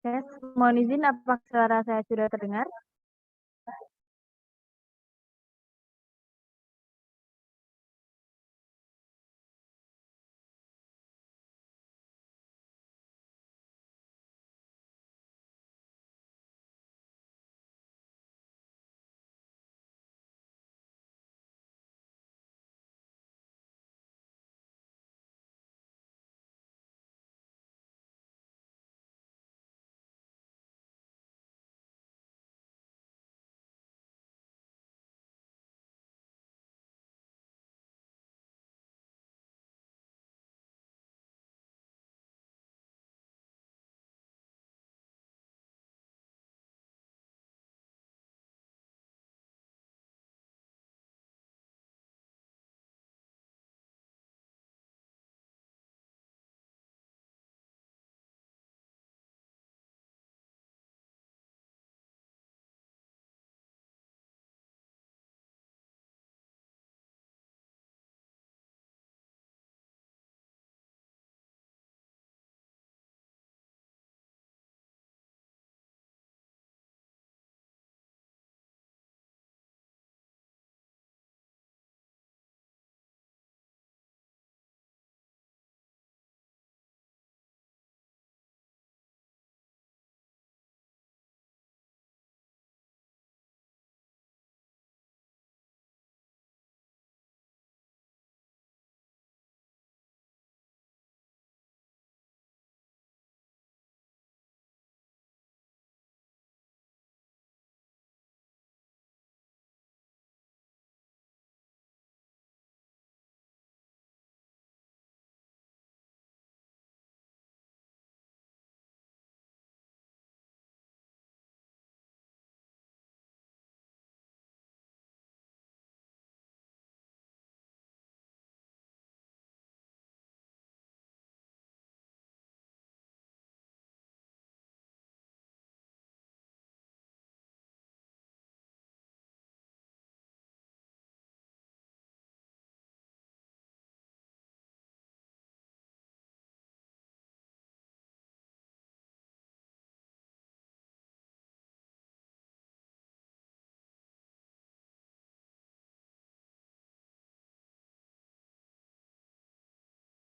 Yes, mohon izin apakah suara saya sudah terdengar?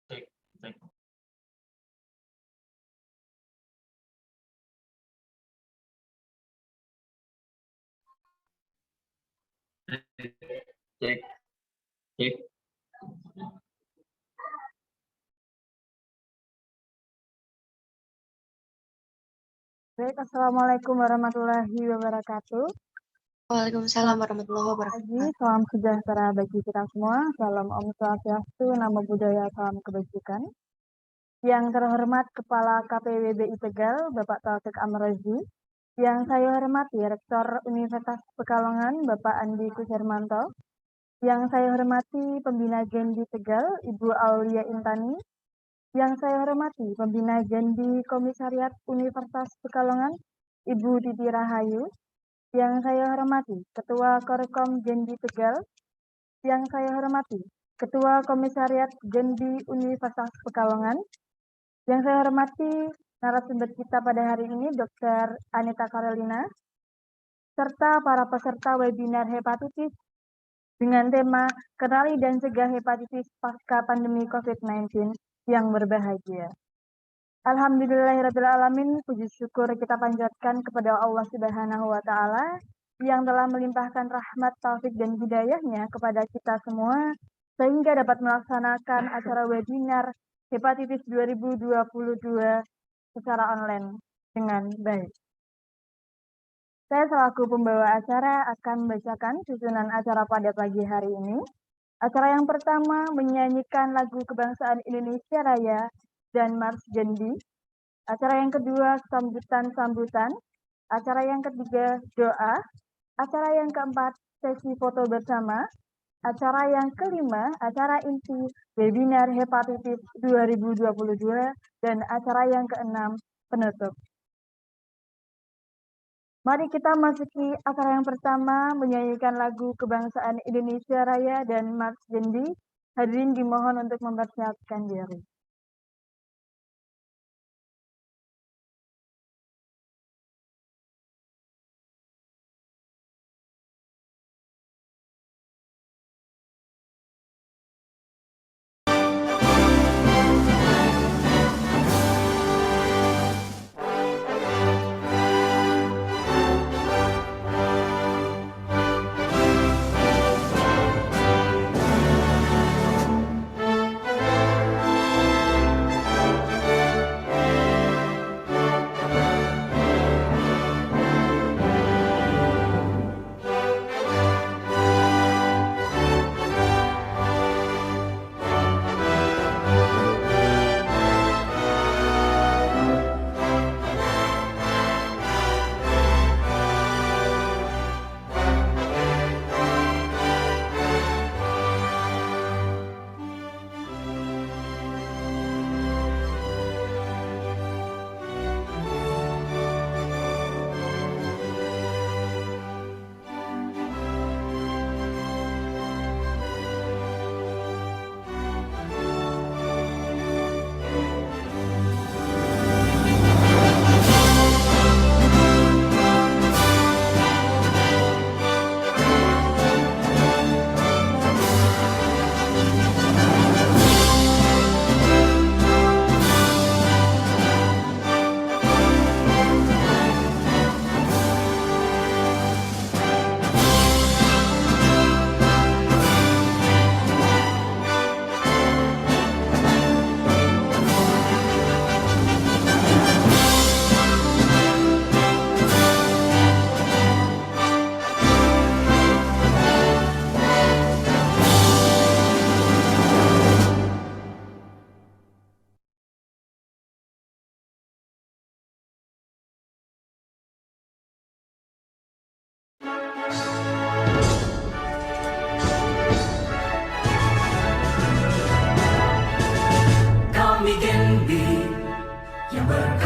Cek, cek, cek, cek. Baik, Assalamualaikum warahmatullahi wabarakatuh. Waalaikumsalam warahmatullahi Selamat pagi, wabarakatuh. salam sejahtera bagi kita semua. Salam Om Swastiastu, Namo Buddhaya, salam kebajikan. Yang terhormat Kepala KPWBI Tegal, Bapak Taufik Amrozi. Yang saya hormati Rektor Universitas Pekalongan, Bapak Andi Kushermanto. Yang saya hormati Pembina Gendi Tegal, Ibu Aulia Intani. Yang saya hormati Pembina Gendi Komisariat Universitas Pekalongan, Ibu Titi Rahayu. Yang saya hormati Ketua Korkom Gendi Tegal. Yang saya hormati Ketua Komisariat Gendi Universitas Pekalongan. Yang saya hormati narasumber kita pada hari ini, Dr. Anita Carolina, serta para peserta webinar hepatitis dengan tema Kenali dan Cegah Hepatitis Pasca Pandemi COVID-19 yang berbahagia. Alhamdulillahirrahmanirrahim, puji syukur kita panjatkan kepada Allah Subhanahu wa Ta'ala yang telah melimpahkan rahmat, taufik, dan hidayahnya kepada kita semua sehingga dapat melaksanakan acara webinar hepatitis 2022 secara online dengan baik. Saya selaku pembawa acara akan membacakan susunan acara pada pagi hari ini. Acara yang pertama menyanyikan lagu kebangsaan Indonesia Raya dan Mars Gendi. Acara yang kedua sambutan-sambutan. Acara yang ketiga doa. Acara yang keempat sesi foto bersama. Acara yang kelima acara inti webinar hepatitis 2022 dan acara yang keenam penutup. Mari kita masuki acara yang pertama menyanyikan lagu kebangsaan Indonesia Raya dan Mars Gendi. Hadirin dimohon untuk mempersiapkan diri.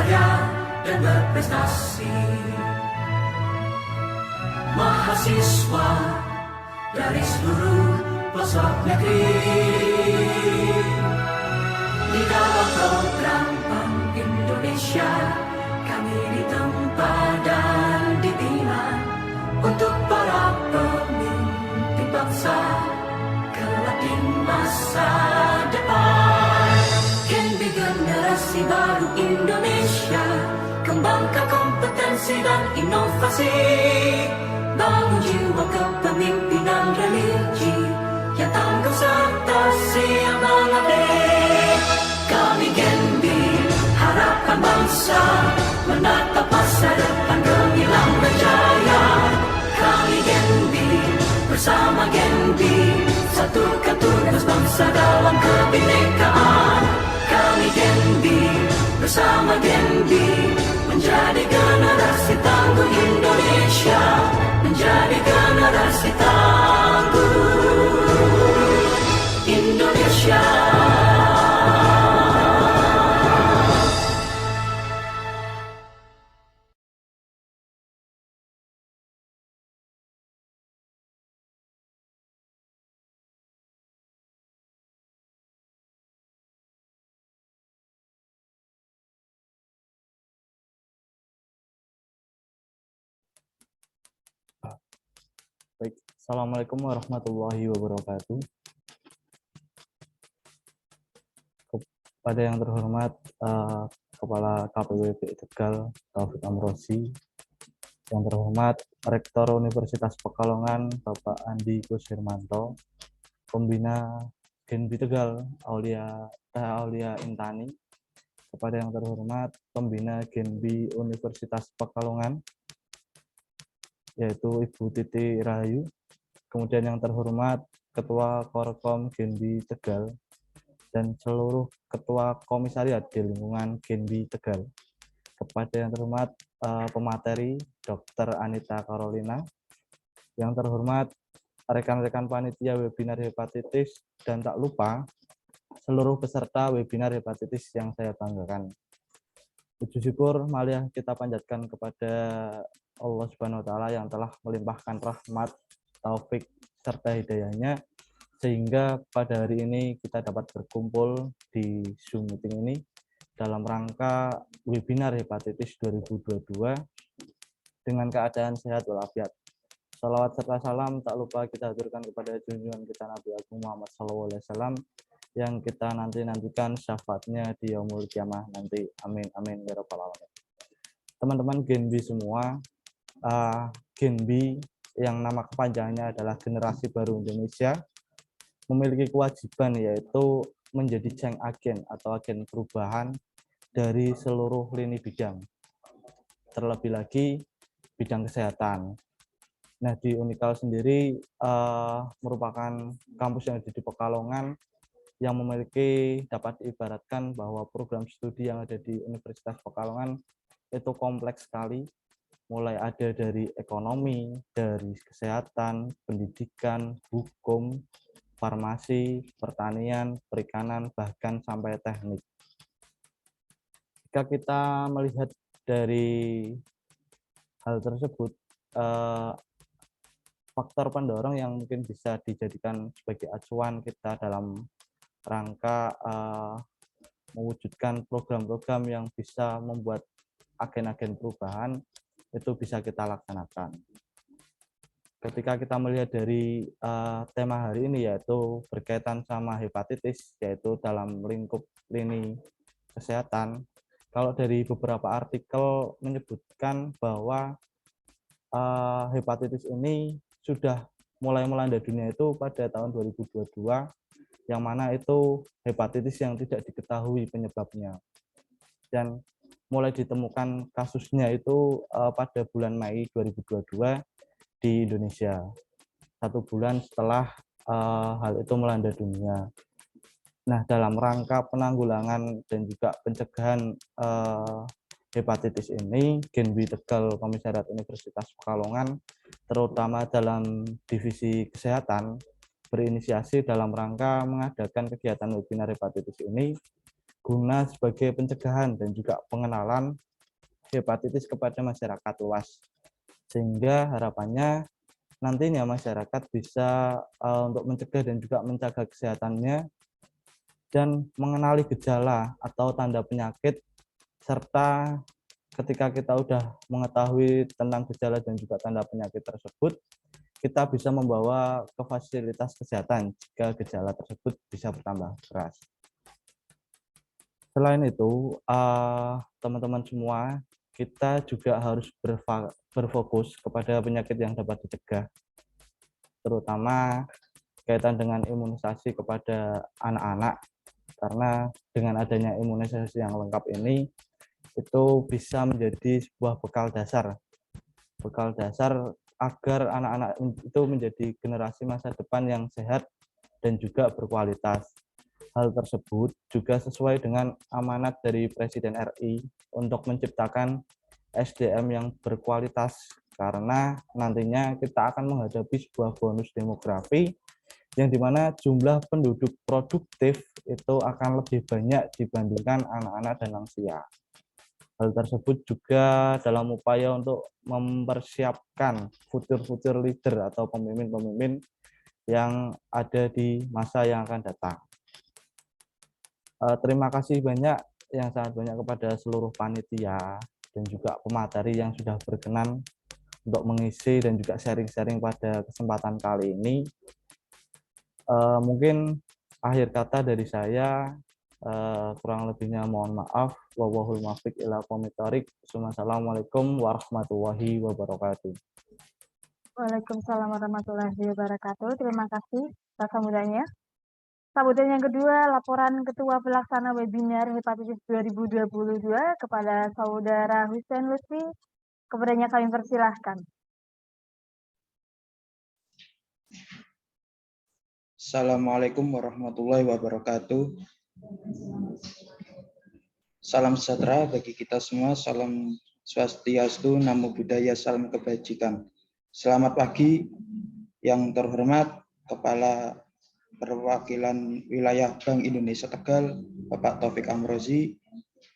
berkarya dan berprestasi. Mahasiswa dari seluruh pelosok negeri di dalam program Bank Indonesia kami ditempa dan dibina untuk para pemimpin bangsa kelak di masa depan. Genbi generasi baru Indonesia, kembangkan kompetensi dan inovasi, bangun jiwa kepemimpinan religi yang tangguh serta siap mengabdi. Kami Genbi, harapan bangsa, menatap masa depan gemilang berjaya. Kami Genbi, bersama Genbi, satukan tugas bangsa dalam kebinekaan. Kami Genbi, bersama Genbi, menjadi generasi tangguh Indonesia, menjadi generasi tangguh Indonesia. Baik, Assalamualaikum warahmatullahi wabarakatuh. Kepada yang terhormat Kepala KPWB Tegal Taufik Amrozi, yang terhormat Rektor Universitas Pekalongan Bapak Andi Kusirmanto, Pembina Genbi Tegal Aulia Intani, kepada yang terhormat Pembina Genbi Universitas Pekalongan yaitu Ibu Titi Rahayu, kemudian yang terhormat Ketua Korkom Genbi Tegal dan seluruh Ketua Komisariat di lingkungan Genbi Tegal, kepada yang terhormat pemateri Dr. Anita Carolina, yang terhormat rekan-rekan panitia webinar hepatitis, dan tak lupa seluruh peserta webinar hepatitis yang saya banggakan. Puji syukur marilah kita panjatkan kepada Allah Subhanahu wa taala yang telah melimpahkan rahmat, taufik serta hidayahnya sehingga pada hari ini kita dapat berkumpul di Zoom meeting ini dalam rangka webinar hepatitis 2022 dengan keadaan sehat walafiat. Salawat serta salam tak lupa kita haturkan kepada junjungan kita Nabi Agung Muhammad SAW yang kita nantikan syafaatnya di yaumul kiamah nanti. Amin amin ya rabbal alamin. Teman-teman Genbi semua, Genbi yang nama kepanjangannya adalah Generasi Baru Indonesia memiliki kewajiban yaitu menjadi change agent atau agen perubahan dari seluruh lini bidang, terlebih lagi bidang kesehatan. Nah, di Unikal sendiri merupakan kampus yang ada di Pekalongan yang memiliki, dapat diibaratkan bahwa program studi yang ada di Universitas Pekalongan itu kompleks sekali, mulai ada dari ekonomi, dari kesehatan, pendidikan, hukum, farmasi, pertanian, perikanan, bahkan sampai teknik. Jika kita melihat dari hal tersebut, faktor pendorong yang mungkin bisa dijadikan sebagai acuan kita dalam rangka mewujudkan program-program yang bisa membuat agen-agen perubahan itu bisa kita laksanakan. Ketika kita melihat dari tema hari ini yaitu berkaitan sama hepatitis, yaitu dalam lingkup lini kesehatan, kalau dari beberapa artikel menyebutkan bahwa hepatitis ini sudah mulai melanda dunia itu pada tahun 2022, yang mana itu hepatitis yang tidak diketahui penyebabnya. Dan mulai ditemukan kasusnya itu pada bulan Mei 2022 di Indonesia, 1 bulan setelah hal itu melanda dunia. Nah, dalam rangka penanggulangan dan juga pencegahan hepatitis ini, Genbi Tegal Komisariat Universitas Pekalongan, terutama dalam divisi kesehatan, berinisiasi dalam rangka mengadakan kegiatan webinar hepatitis ini guna sebagai pencegahan dan juga pengenalan hepatitis kepada masyarakat luas. Sehingga harapannya nantinya masyarakat bisa untuk mencegah dan juga menjaga kesehatannya dan mengenali gejala atau tanda penyakit, serta ketika kita sudah mengetahui tentang gejala dan juga tanda penyakit tersebut, kita bisa membawa ke fasilitas kesehatan jika gejala tersebut bisa bertambah keras. Selain itu, teman-teman semua, kita juga harus berfokus kepada penyakit yang dapat dicegah, terutama kaitan dengan imunisasi kepada anak-anak, karena dengan adanya imunisasi yang lengkap ini, itu bisa menjadi sebuah bekal dasar agar anak-anak itu menjadi generasi masa depan yang sehat dan juga berkualitas. Hal tersebut juga sesuai dengan amanat dari Presiden RI untuk menciptakan SDM yang berkualitas, karena nantinya kita akan menghadapi sebuah bonus demografi yang dimana jumlah penduduk produktif itu akan lebih banyak dibandingkan anak-anak dan lansia. Hal tersebut juga dalam upaya untuk mempersiapkan future leader atau pemimpin-pemimpin yang ada di masa yang akan datang. Terima kasih yang sangat banyak kepada seluruh panitia dan juga pemateri yang sudah berkenan untuk mengisi dan juga sharing-sharing pada kesempatan kali ini. Mungkin akhir kata dari saya, kurang lebihnya mohon maaf. Wallahul muwaffiq ila aqwamit thoriq. Wassalamualaikum warahmatullahi wabarakatuh. Waalaikumsalam warahmatullahi wabarakatuh. Terima kasih atas sambutannya. Sambutan yang kedua, laporan Ketua Pelaksana Webinar Hepatitis 2022 kepada Saudara Hussein Lutfi. Kepadanya kami persilahkan. Assalamualaikum warahmatullahi wabarakatuh. Salam sejahtera bagi kita semua, salam swastiastu, namo buddhaya, salam kebajikan. Selamat pagi yang terhormat Kepala Perwakilan Wilayah Bank Indonesia Tegal, Bapak Taufik Amrozi,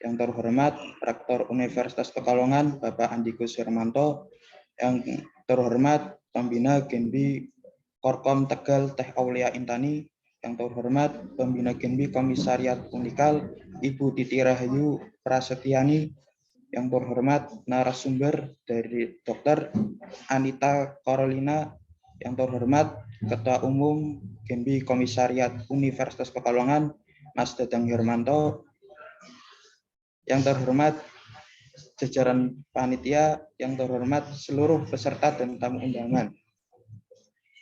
yang terhormat Rektor Universitas Pekalongan, Bapak Andiko Hermanto, yang terhormat Pembina Genbi Korkom Tegal Teh Aulia Intani, yang terhormat Pembina Genbi Komisariat Unikal Ibu Titi Rahayu Prasetyani, yang terhormat narasumber dari Dr. Anita Carolina, yang terhormat Ketua Umum Genbi Komisariat Universitas Pekalongan Mas Dadang Hermanto, yang terhormat jajaran panitia, yang terhormat seluruh peserta dan tamu undangan.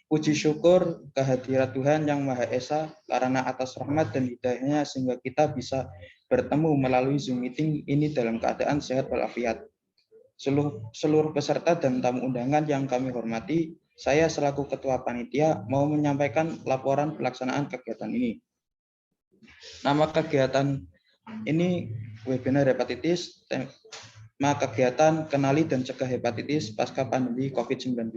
Puji syukur kehadirat Tuhan Yang Maha Esa karena atas rahmat dan hidayahnya sehingga kita bisa bertemu melalui Zoom meeting ini dalam keadaan sehat walafiat. Seluruh peserta dan tamu undangan yang kami hormati, saya selaku Ketua Panitia mau menyampaikan laporan pelaksanaan kegiatan ini. Nama kegiatan ini webinar hepatitis, tema kegiatan kenali dan cegah hepatitis pasca pandemi COVID-19.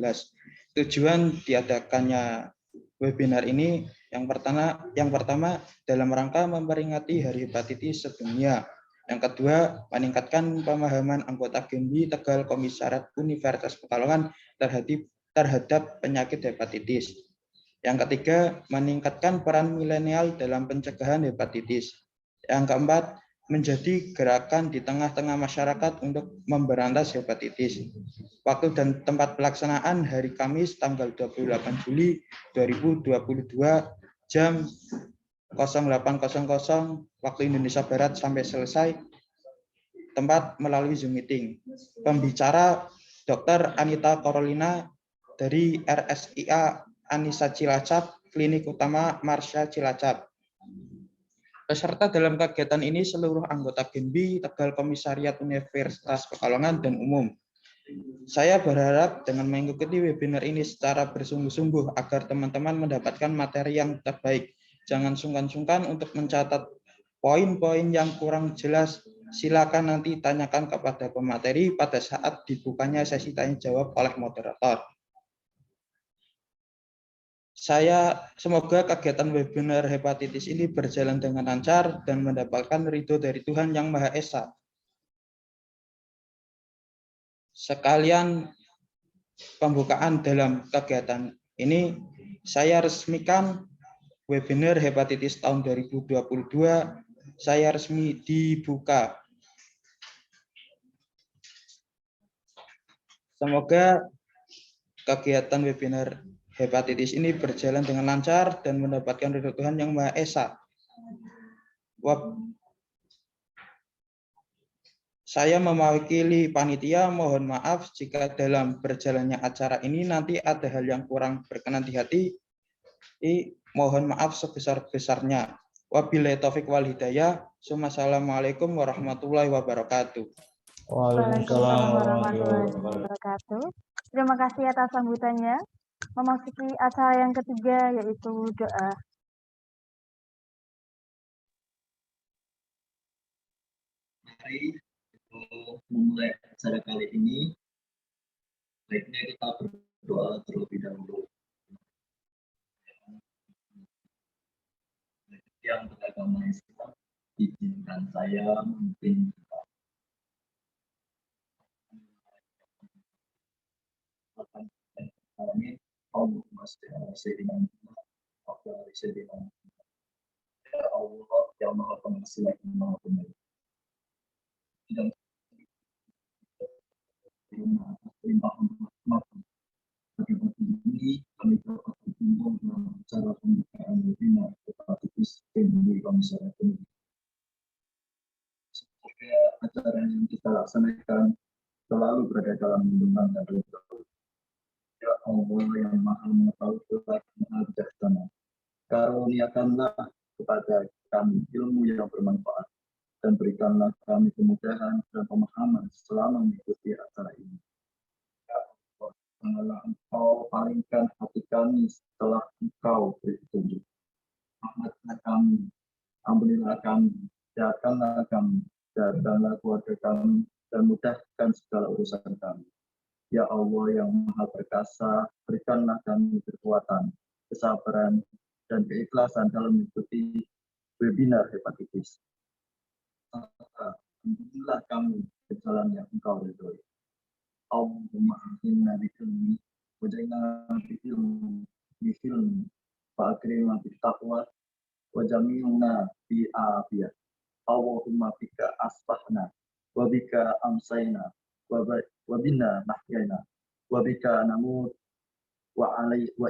Tujuan diadakannya webinar ini yang pertama dalam rangka memperingati Hari Hepatitis Sedunia. Yang kedua, meningkatkan pemahaman anggota Genbi Tegal Komisariat Universitas Pekalongan terhadap penyakit hepatitis. Yang ketiga, meningkatkan peran milenial dalam pencegahan hepatitis. Yang keempat, menjadi gerakan di tengah-tengah masyarakat untuk memberantas hepatitis. Waktu dan tempat pelaksanaan hari Kamis tanggal 28 Juli 2022 jam 08.00 waktu Indonesia Barat sampai selesai. Tempat melalui Zoom meeting. Pembicara Dr. Anita Carolina dari RSIA Anissa Cilacap, Klinik Utama Marsha Cilacap. Peserta dalam kegiatan ini seluruh anggota Genbi Tegal Komisariat Universitas Pekalongan dan umum. Saya berharap dengan mengikuti webinar ini secara bersungguh-sungguh agar teman-teman mendapatkan materi yang terbaik. Jangan sungkan-sungkan untuk mencatat poin-poin yang kurang jelas. Silakan nanti tanyakan kepada pemateri pada saat dibukanya sesi tanya jawab oleh moderator. Semoga kegiatan webinar hepatitis ini berjalan dengan lancar dan mendapatkan ridho dari Tuhan Yang Maha Esa. Sekalian pembukaan dalam kegiatan ini, saya resmikan webinar hepatitis tahun 2022, saya resmi dibuka. Semoga kegiatan webinar hepatitis ini berjalan dengan lancar dan mendapatkan ridho Tuhan Yang Maha Esa. Saya mewakili panitia, mohon maaf jika dalam berjalannya acara ini nanti ada hal yang kurang berkenan di hati. Mohon maaf sebesar-besarnya. Wabillahi taufik wal hidayah. Assalamualaikum warahmatullahi wabarakatuh. Waalaikumsalam warahmatullahi wabarakatuh. Terima kasih atas sambutannya. Memasuki acara yang ketiga, yaitu doa. Mari memulai acara kali ini, baiknya kita berdoa terlebih dahulu. Yang beragama Islam, izinkan saya memimpin Amin. Allahumma shalli ala sayyidina Muhammad wa ala ali sayyidina Muhammad. Ya Allah, yang Maha Pengasih lagi Maha Penyayang. Dan pada pagi ini kami dapat berkumpul dalam acara pembukaan webinar hepatitis di Komisariat Pendidikan. Semoga acara yang kita laksanakan selalu berada dalam lindungan dan ridho. Ya Allah yang Maha Mengetahui dan Maha Bijaksana, karuniakanlah kepada kami ilmu yang bermanfaat dan berikanlah kami kemudahan dan pemahaman selama mengikuti acara ini. Ya Allah, janganlah Engkau palingkan hati kami setelah Engkau beri petunjuk. Rahmatlah kami, ampunilah kami, jahatkanlah kami, jahatkanlah keluarga kami, dan mudahkan segala urusan kami. Ya Allah yang Maha Perkasa, berikanlah kami kekuatan, kesabaran, dan keikhlasan dalam mengikuti webinar hepatitis. Alhamdulillah kami ke jalan yang Engkau ridhoi. Allahumma ahinna bi-ilmi, waj'alna bi-ilmi, wa akrimna bi-taqwa, wa jamilna bi-afiyah. Allahumma bika asbahna, wa bika amsayna, wa bina nahyana, wa bika namut, wa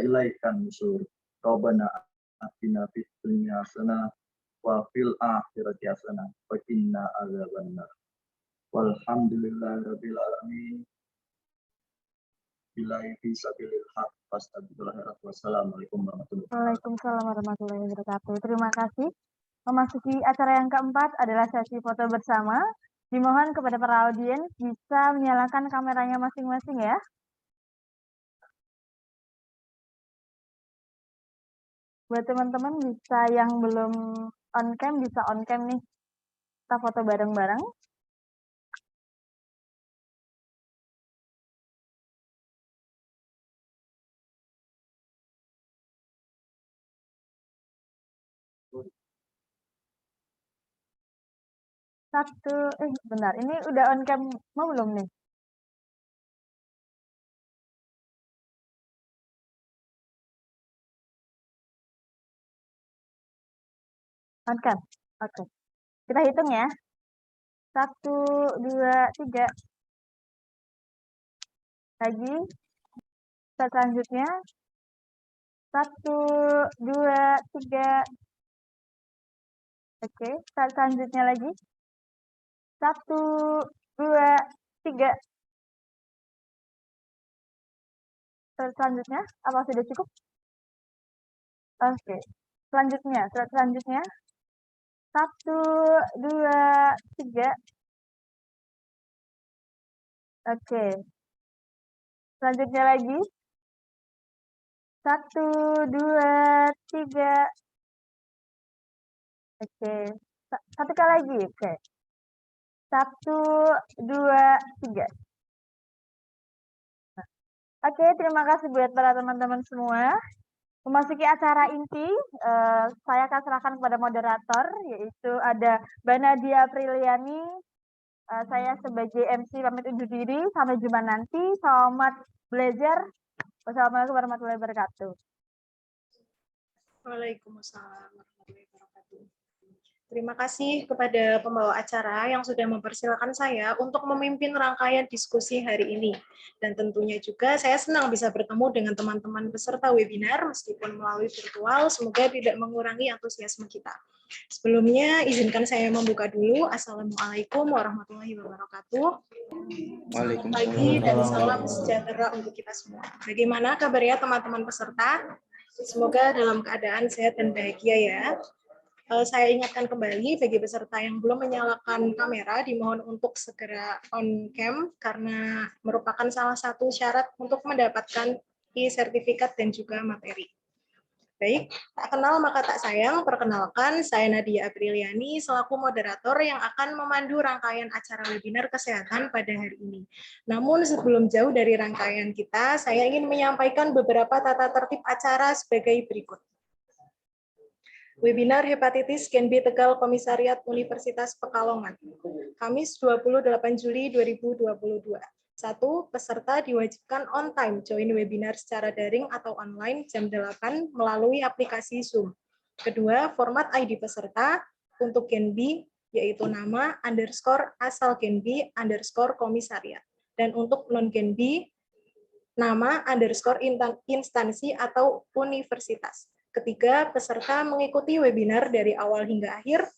ilaikan nusur. Rabbana atina fid dunya hasanah wa fil akhirati hasanah wa qina adzabannar. Walhamdulillahirabbil alamin. Billahi fi sabilil haq fastagfirullah. Wassalamualaikum warahmatullahi wabarakatuh. Waalaikumsalam warahmatullahi wabarakatuh. Terima kasih. Memasuki acara yang keempat adalah sesi foto bersama. Dimohon kepada para audiens bisa menyalakan kameranya masing-masing ya. Buat teman-teman bisa yang belum on cam, bisa on cam nih. Kita foto bareng-bareng. Bentar, ini udah on cam mau belum nih? On cam, oke. Kita hitung ya. 1, 2, 3. Lagi. Selanjutnya. 1, 2, 3. Oke, selanjutnya lagi. 1, 2, 3. Selanjutnya, apa sudah cukup? Oke. Selanjutnya. 1, 2, 3. Oke. Selanjutnya lagi. 1, 2, 3. Oke. Satu kali lagi. Oke. 1, 2, 3. Oke, terima kasih buat para teman-teman semua. Memasuki acara inti, saya akan serahkan kepada moderator, yaitu ada Mbak Nadia Apriliani. Saya sebagai MC pamit undur diri. Sampai jumpa nanti. Selamat belajar. Wassalamualaikum warahmatullahi wabarakatuh. Waalaikumsalam warahmatullahi wabarakatuh. Terima kasih kepada pembawa acara yang sudah mempersilakan saya untuk memimpin rangkaian diskusi hari ini. Dan tentunya juga saya senang bisa bertemu dengan teman-teman peserta webinar meskipun melalui virtual, semoga tidak mengurangi antusiasme kita. Sebelumnya, izinkan saya membuka dulu. Assalamualaikum warahmatullahi wabarakatuh. Selamat pagi dan salam sejahtera untuk kita semua. Bagaimana kabarnya teman-teman peserta? Semoga dalam keadaan sehat dan bahagia ya. Saya ingatkan kembali bagi peserta yang belum menyalakan kamera, dimohon untuk segera on cam karena merupakan salah satu syarat untuk mendapatkan e-sertifikat dan juga materi. Baik, tak kenal maka tak sayang, perkenalkan saya Nadia Apriliani selaku moderator yang akan memandu rangkaian acara webinar kesehatan pada hari ini. Namun sebelum jauh dari rangkaian kita, saya ingin menyampaikan beberapa tata tertib acara sebagai berikut. Webinar Hepatitis Gen B Tegal Komisariat Universitas Pekalongan, Kamis 28 Juli 2022. 1. Peserta diwajibkan on time join webinar secara daring atau online jam 8 melalui aplikasi Zoom. Kedua, format ID peserta untuk Gen B yaitu nama underscore asal Gen B underscore komisariat. Dan untuk non Gen B, nama underscore instansi atau universitas. Ketiga, peserta mengikuti webinar dari awal hingga akhir.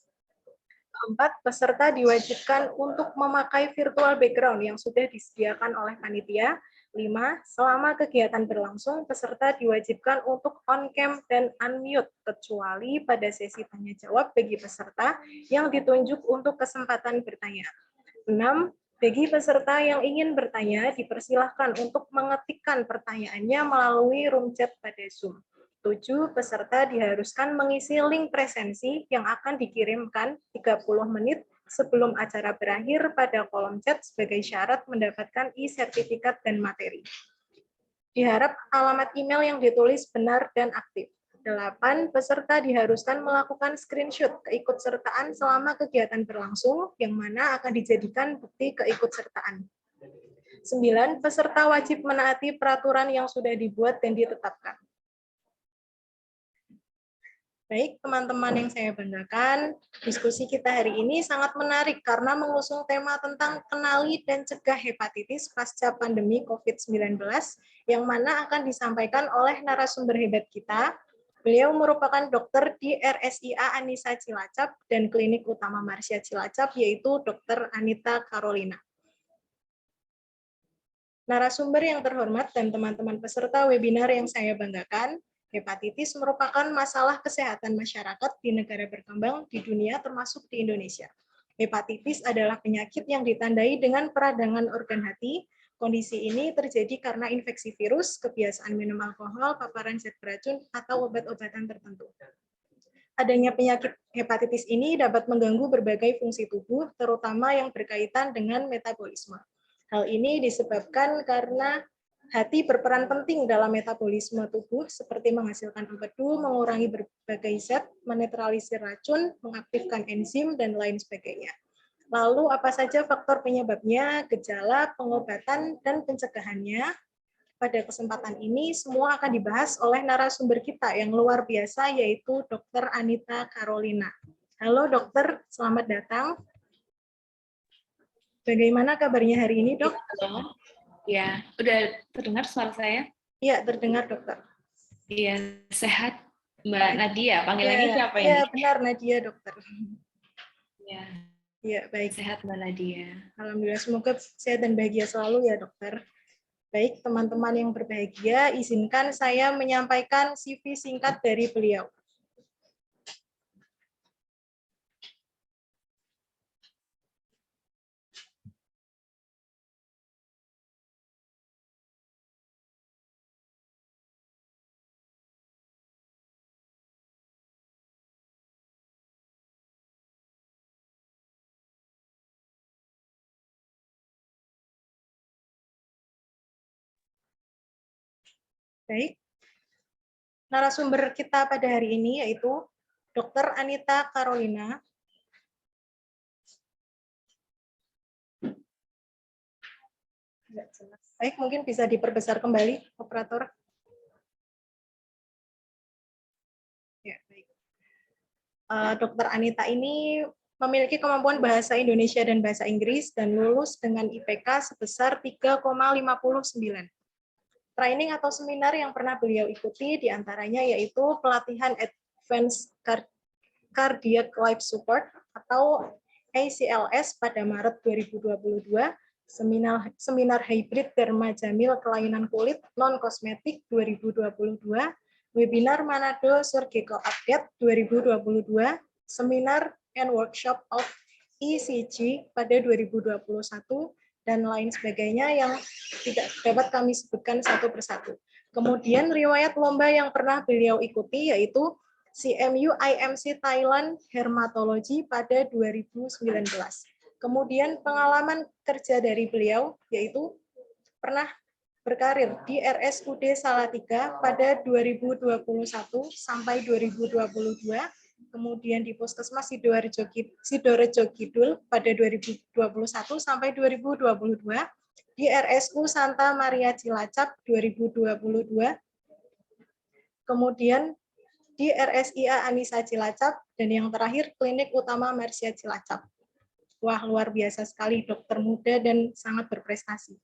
Keempat, peserta diwajibkan untuk memakai virtual background yang sudah disediakan oleh panitia. 5. Selama kegiatan berlangsung, peserta diwajibkan untuk on-cam dan unmute, kecuali pada sesi tanya-jawab bagi peserta yang ditunjuk untuk kesempatan bertanya. 6. Bagi peserta yang ingin bertanya, dipersilahkan untuk mengetikkan pertanyaannya melalui room chat pada Zoom. 7. Peserta diharuskan mengisi link presensi yang akan dikirimkan 30 menit sebelum acara berakhir pada kolom chat sebagai syarat mendapatkan e-sertifikat dan materi. Diharap alamat email yang ditulis benar dan aktif. 8. Peserta diharuskan melakukan screenshot keikutsertaan selama kegiatan berlangsung, yang mana akan dijadikan bukti keikutsertaan. 9. Peserta wajib menaati peraturan yang sudah dibuat dan ditetapkan. Baik, teman-teman yang saya banggakan, diskusi kita hari ini sangat menarik karena mengusung tema tentang kenali dan cegah hepatitis pasca pandemi COVID-19, yang mana akan disampaikan oleh narasumber hebat kita. Beliau merupakan dokter di RSIA Anissa Cilacap dan Klinik Utama Marsya Cilacap, yaitu Dr. Anita Carolina. Narasumber yang terhormat dan teman-teman peserta webinar yang saya banggakan, hepatitis merupakan masalah kesehatan masyarakat di negara berkembang di dunia termasuk di Indonesia. Hepatitis adalah penyakit yang ditandai dengan peradangan organ hati. Kondisi ini terjadi karena infeksi virus, kebiasaan minum alkohol, paparan zat beracun, atau obat-obatan tertentu. Adanya penyakit hepatitis ini dapat mengganggu berbagai fungsi tubuh, terutama yang berkaitan dengan metabolisme. Hal ini disebabkan karena hati berperan penting dalam metabolisme tubuh seperti menghasilkan empedu, mengurangi berbagai zat, menetralisir racun, mengaktifkan enzim, dan lain sebagainya. Lalu apa saja faktor penyebabnya, gejala, pengobatan, dan pencegahannya? Pada kesempatan ini semua akan dibahas oleh narasumber kita yang luar biasa yaitu Dr. Anita Carolina. Halo dokter, selamat datang. Bagaimana kabarnya hari ini, Dok? Halo. Ya, udah terdengar suara saya? Iya, terdengar, dokter. Iya, sehat Mbak Nadia. Panggilannya siapa ini? Iya, benar Nadia, dokter. Iya. Iya, baik. Sehat Mbak Nadia. Alhamdulillah, semoga sehat dan bahagia selalu ya, dokter. Baik, teman-teman yang berbahagia, izinkan saya menyampaikan CV singkat dari beliau. Baik, narasumber kita pada hari ini yaitu Dr. Anita Carolina. Nggak jelas. Baik, mungkin bisa diperbesar kembali, operator. Ya, baik. Dr. Anita ini memiliki kemampuan bahasa Indonesia dan bahasa Inggris dan lulus dengan IPK sebesar 3,59. Training atau seminar yang pernah beliau ikuti diantaranya yaitu pelatihan Advanced Cardiac Life Support atau ACLS pada Maret 2022, seminar hybrid dermajamil kelainan kulit non-kosmetik 2022, webinar Manado Surgical Update 2022, seminar and workshop of ECG pada 2021, dan lain sebagainya yang tidak dapat kami sebutkan satu persatu. Kemudian riwayat lomba yang pernah beliau ikuti yaitu CMU IMC Thailand Hermatology pada 2019. Kemudian pengalaman kerja dari beliau yaitu pernah berkarir di RSUD Salatiga pada 2021 sampai 2022, kemudian di Puskesmas Sidorejo Kidul pada 2021 sampai 2022, di RSU Santa Maria Cilacap 2022, kemudian di RSIA Anissa Cilacap, dan yang terakhir Klinik Utama Mersia Cilacap. Wah, luar biasa sekali, dokter muda dan sangat berprestasi.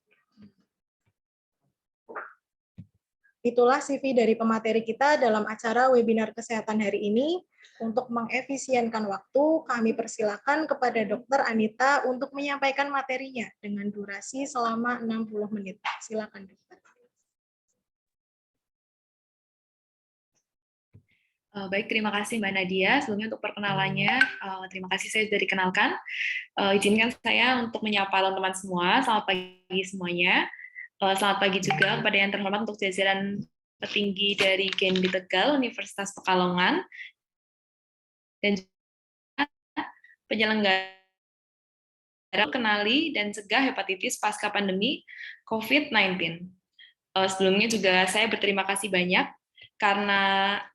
Itulah CV dari pemateri kita dalam acara webinar kesehatan hari ini. Untuk mengefisienkan waktu, kami persilakan kepada Dr. Anita untuk menyampaikan materinya dengan durasi selama 60 menit. Silakan, Dokter. Baik, terima kasih Mbak Nadia. Sebelumnya untuk perkenalannya, terima kasih saya sudah dikenalkan. Izinkan saya untuk menyapa teman-teman semua. Selamat pagi semuanya. Selamat pagi juga kepada yang terhormat untuk jajaran petinggi dari GENBI Tegal, Universitas Pekalongan, dan juga penyelenggara kenali dan cegah hepatitis pasca pandemi COVID-19. Sebelumnya juga saya berterima kasih banyak karena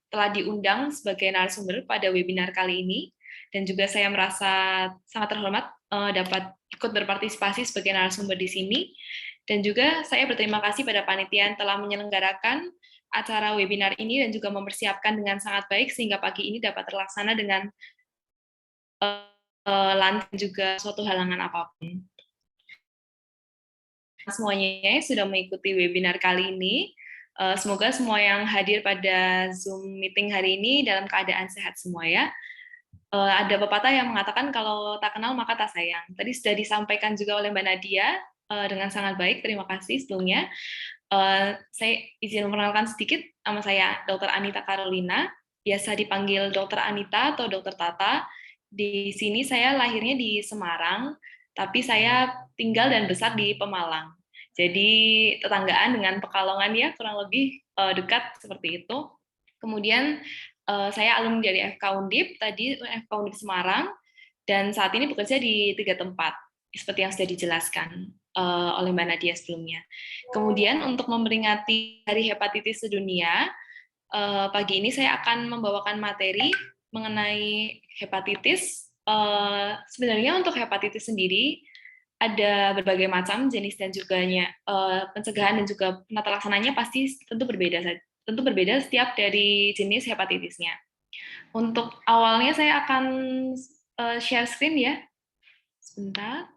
telah diundang sebagai narasumber pada webinar kali ini, dan juga saya merasa sangat terhormat dapat ikut berpartisipasi sebagai narasumber di sini. Dan juga saya berterima kasih pada panitia yang telah menyelenggarakan acara webinar ini dan juga mempersiapkan dengan sangat baik sehingga pagi ini dapat terlaksana dengan lancar juga suatu halangan apapun. Semuanya sudah mengikuti webinar kali ini. Semoga semua yang hadir pada Zoom meeting hari ini dalam keadaan sehat semua ya. Ada pepatah yang mengatakan kalau tak kenal maka tak sayang. Tadi sudah disampaikan juga oleh Mbak Nadia dengan sangat baik, terima kasih sebelumnya. Saya izin memperkenalkan sedikit, nama saya Dr. Anita Carolina, biasa dipanggil Dr. Anita atau Dr. Tata. Di sini saya lahirnya di Semarang, tapi saya tinggal dan besar di Pemalang. Jadi tetanggaan dengan Pekalongan ya, kurang lebih dekat seperti itu. Kemudian saya alumni dari FK Undip, tadi FK Undip Semarang, dan saat ini bekerja di 3 tempat, seperti yang sudah dijelaskan oleh Mbak Nadia sebelumnya. Kemudian untuk memperingati Hari Hepatitis Sedunia, pagi ini saya akan membawakan materi mengenai hepatitis. Sebenarnya untuk hepatitis sendiri ada berbagai macam jenis dan juga pencegahan dan juga penata laksananya pasti tentu berbeda setiap dari jenis hepatitisnya. Untuk awalnya saya akan share screen ya. Sebentar.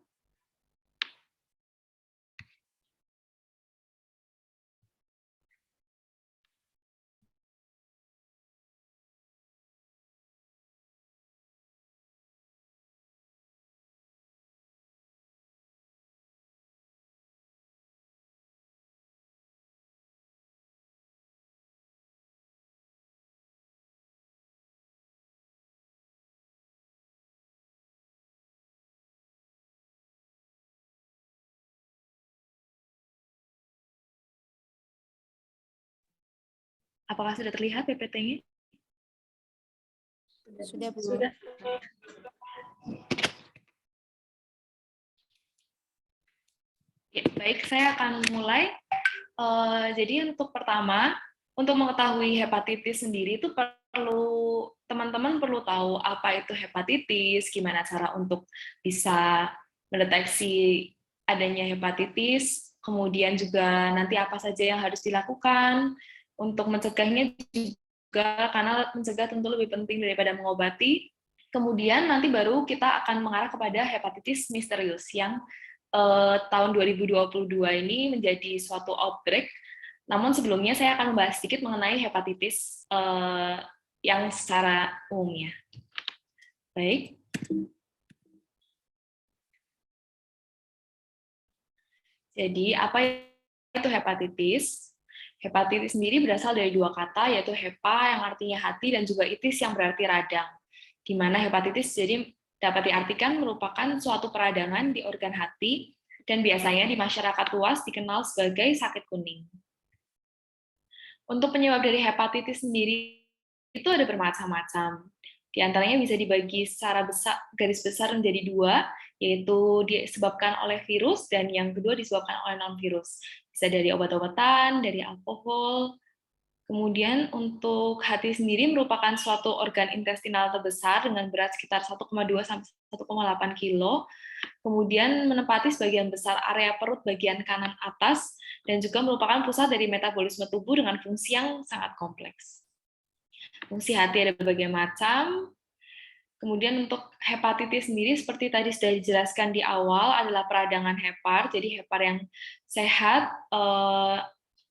Apakah sudah terlihat PPT-nya? Sudah, Bu. Sudah. Ya, baik, saya akan mulai. Jadi untuk pertama, Untuk mengetahui hepatitis sendiri itu teman-teman perlu tahu apa itu hepatitis, gimana cara untuk bisa mendeteksi adanya hepatitis, kemudian juga nanti apa saja yang harus dilakukan untuk mencegahnya juga, karena mencegah tentu lebih penting daripada mengobati. Kemudian nanti baru kita akan mengarah kepada hepatitis misterius yang tahun 2022 ini menjadi suatu outbreak. Namun sebelumnya saya akan membahas sedikit mengenai hepatitis yang secara umumnya. Baik. Jadi apa itu hepatitis? Hepatitis sendiri berasal dari dua kata, yaitu hepa yang artinya hati dan juga itis yang berarti radang. Di mana hepatitis jadi dapat diartikan merupakan suatu peradangan di organ hati dan biasanya di masyarakat luas dikenal sebagai sakit kuning. Untuk penyebab dari hepatitis sendiri itu ada bermacam-macam. Di antaranya bisa dibagi secara garis besar menjadi dua, yaitu disebabkan oleh virus dan yang kedua disebabkan oleh non-virus. Bisa dari obat-obatan, dari alkohol. Kemudian untuk hati sendiri merupakan suatu organ intestinal terbesar dengan berat sekitar 1,2 sampai 1,8 kilo. Kemudian menempati sebagian besar area perut bagian kanan atas dan juga merupakan pusat dari metabolisme tubuh dengan fungsi yang sangat kompleks. Fungsi hati ada berbagai macam. Kemudian untuk hepatitis sendiri seperti tadi sudah dijelaskan di awal adalah peradangan hepar. Jadi hepar yang sehat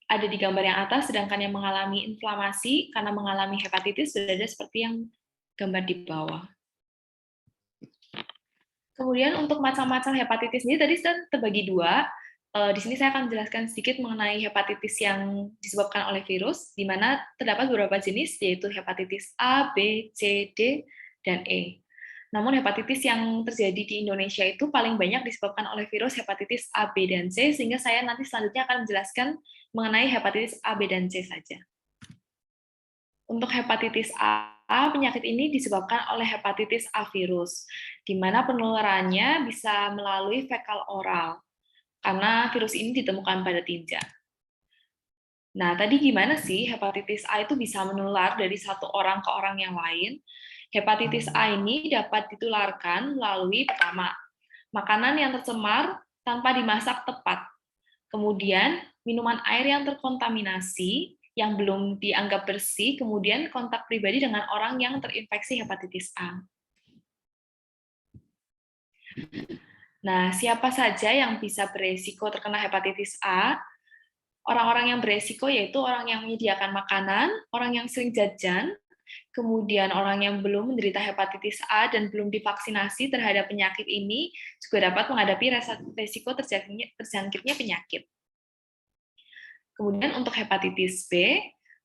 ada di gambar yang atas, sedangkan yang mengalami inflamasi karena mengalami hepatitis berada seperti yang gambar di bawah. Kemudian untuk macam-macam hepatitis ini tadi sudah terbagi dua. Di sini saya akan menjelaskan sedikit mengenai hepatitis yang disebabkan oleh virus, di mana terdapat beberapa jenis, yaitu hepatitis A, B, C, D, dan E. Namun hepatitis yang terjadi di Indonesia itu paling banyak disebabkan oleh virus hepatitis A, B, dan C, sehingga saya nanti selanjutnya akan menjelaskan mengenai hepatitis A, B, dan C saja. Untuk hepatitis A, penyakit ini disebabkan oleh hepatitis A virus, di mana penularannya bisa melalui fekal oral, karena virus ini ditemukan pada tinja. Nah, tadi gimana sih hepatitis A itu bisa menular dari satu orang ke orang yang lain? Hepatitis A ini dapat ditularkan melalui pertama, makanan yang tercemar tanpa dimasak tepat. Kemudian, minuman air yang terkontaminasi, yang belum dianggap bersih, kemudian kontak pribadi dengan orang yang terinfeksi hepatitis A. Nah, siapa saja yang bisa beresiko terkena hepatitis A? Orang-orang yang beresiko yaitu orang yang menyediakan makanan, orang yang sering jajan, kemudian orang yang belum menderita hepatitis A dan belum divaksinasi terhadap penyakit ini juga dapat menghadapi resiko terjangkitnya penyakit. Kemudian untuk hepatitis B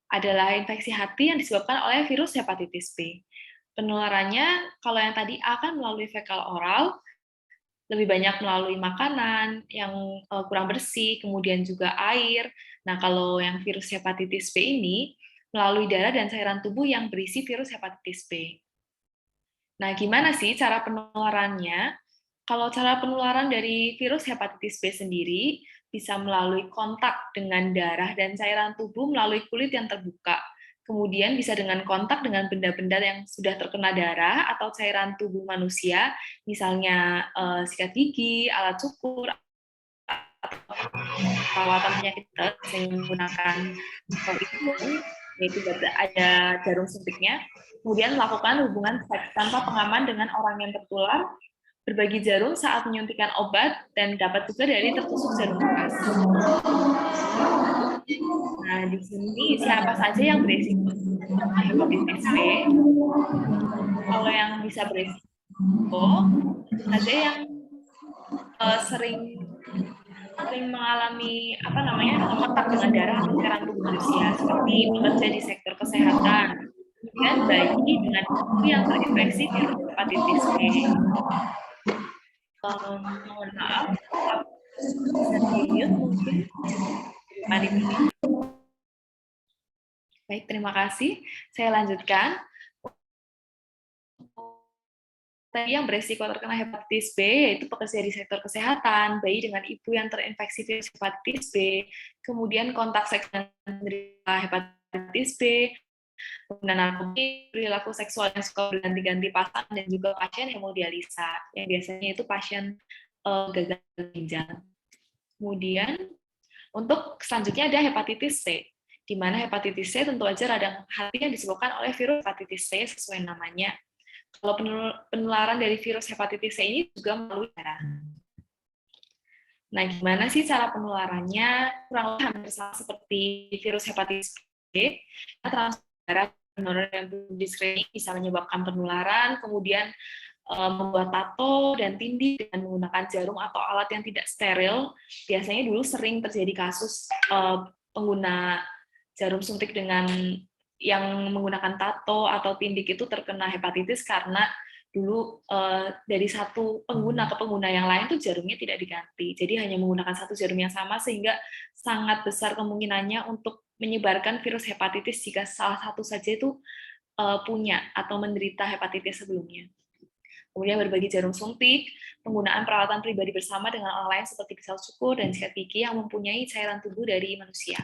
adalah infeksi hati yang disebabkan oleh virus hepatitis B. Penularannya kalau yang tadi A kan melalui fekal oral, lebih banyak melalui makanan yang kurang bersih, kemudian juga air. Nah, kalau yang virus hepatitis B ini melalui darah dan cairan tubuh yang berisi virus hepatitis B. Nah, gimana sih cara penularannya? Kalau cara penularan dari virus hepatitis B sendiri bisa melalui kontak dengan darah dan cairan tubuh melalui kulit yang terbuka. Kemudian bisa dengan kontak dengan benda-benda yang sudah terkena darah atau cairan tubuh manusia, misalnya sikat gigi, alat cukur, perawatan penyakit yang menggunakan yaitu ada jarum suntiknya, kemudian melakukan hubungan seks tanpa pengaman dengan orang yang tertular, berbagi jarum saat menyuntikkan obat, dan dapat juga dari tertusuk jarum bekas. Nah, di sini siapa saja yang beresiko hepatitis B? Kalau yang bisa beresiko, saja yang sering mengalami kontak dengan darah atau cairan tubuh manusia, seperti bekerja di sektor kesehatan, kemudian bayi dengan ibu yang terinfeksi virus hepatitis B. Mohon maaf, bisa di-mute mungkin. Baik, terima kasih. Saya lanjutkan. Tadi yang beresiko terkena hepatitis B yaitu pekerja di sektor kesehatan, bayi dengan ibu yang terinfeksi virus hepatitis B, kemudian kontak seks dengan penderita hepatitis hepatitis B, pengguna narkoba, perilaku seksual yang suka berganti-ganti pasangan, dan juga pasien hemodialisa, yang biasanya itu pasien gagal ginjal. Kemudian, untuk selanjutnya ada hepatitis C, di mana hepatitis C tentu aja radang hati yang disebabkan oleh virus hepatitis C sesuai namanya. Kalau penularan dari virus hepatitis C ini juga melalui darah. Nah, gimana sih cara penularannya? Kurang lebih hampir sama seperti virus hepatitis B. Transfusi darah dan di screening bisa menyebabkan penularan, kemudian membuat tato dan tindih dengan menggunakan jarum atau alat yang tidak steril. Biasanya dulu sering terjadi kasus pengguna jarum suntik dengan yang menggunakan tato atau tindik itu terkena hepatitis karena dulu dari satu pengguna ke pengguna yang lain tuh jarumnya tidak diganti. Jadi hanya menggunakan satu jarum yang sama sehingga sangat besar kemungkinannya untuk menyebarkan virus hepatitis jika salah satu saja itu punya atau menderita hepatitis sebelumnya. Kemudian berbagi jarum suntik, penggunaan peralatan pribadi bersama dengan orang lain seperti pisau cukur dan sikat gigi yang mempunyai cairan tubuh dari manusia.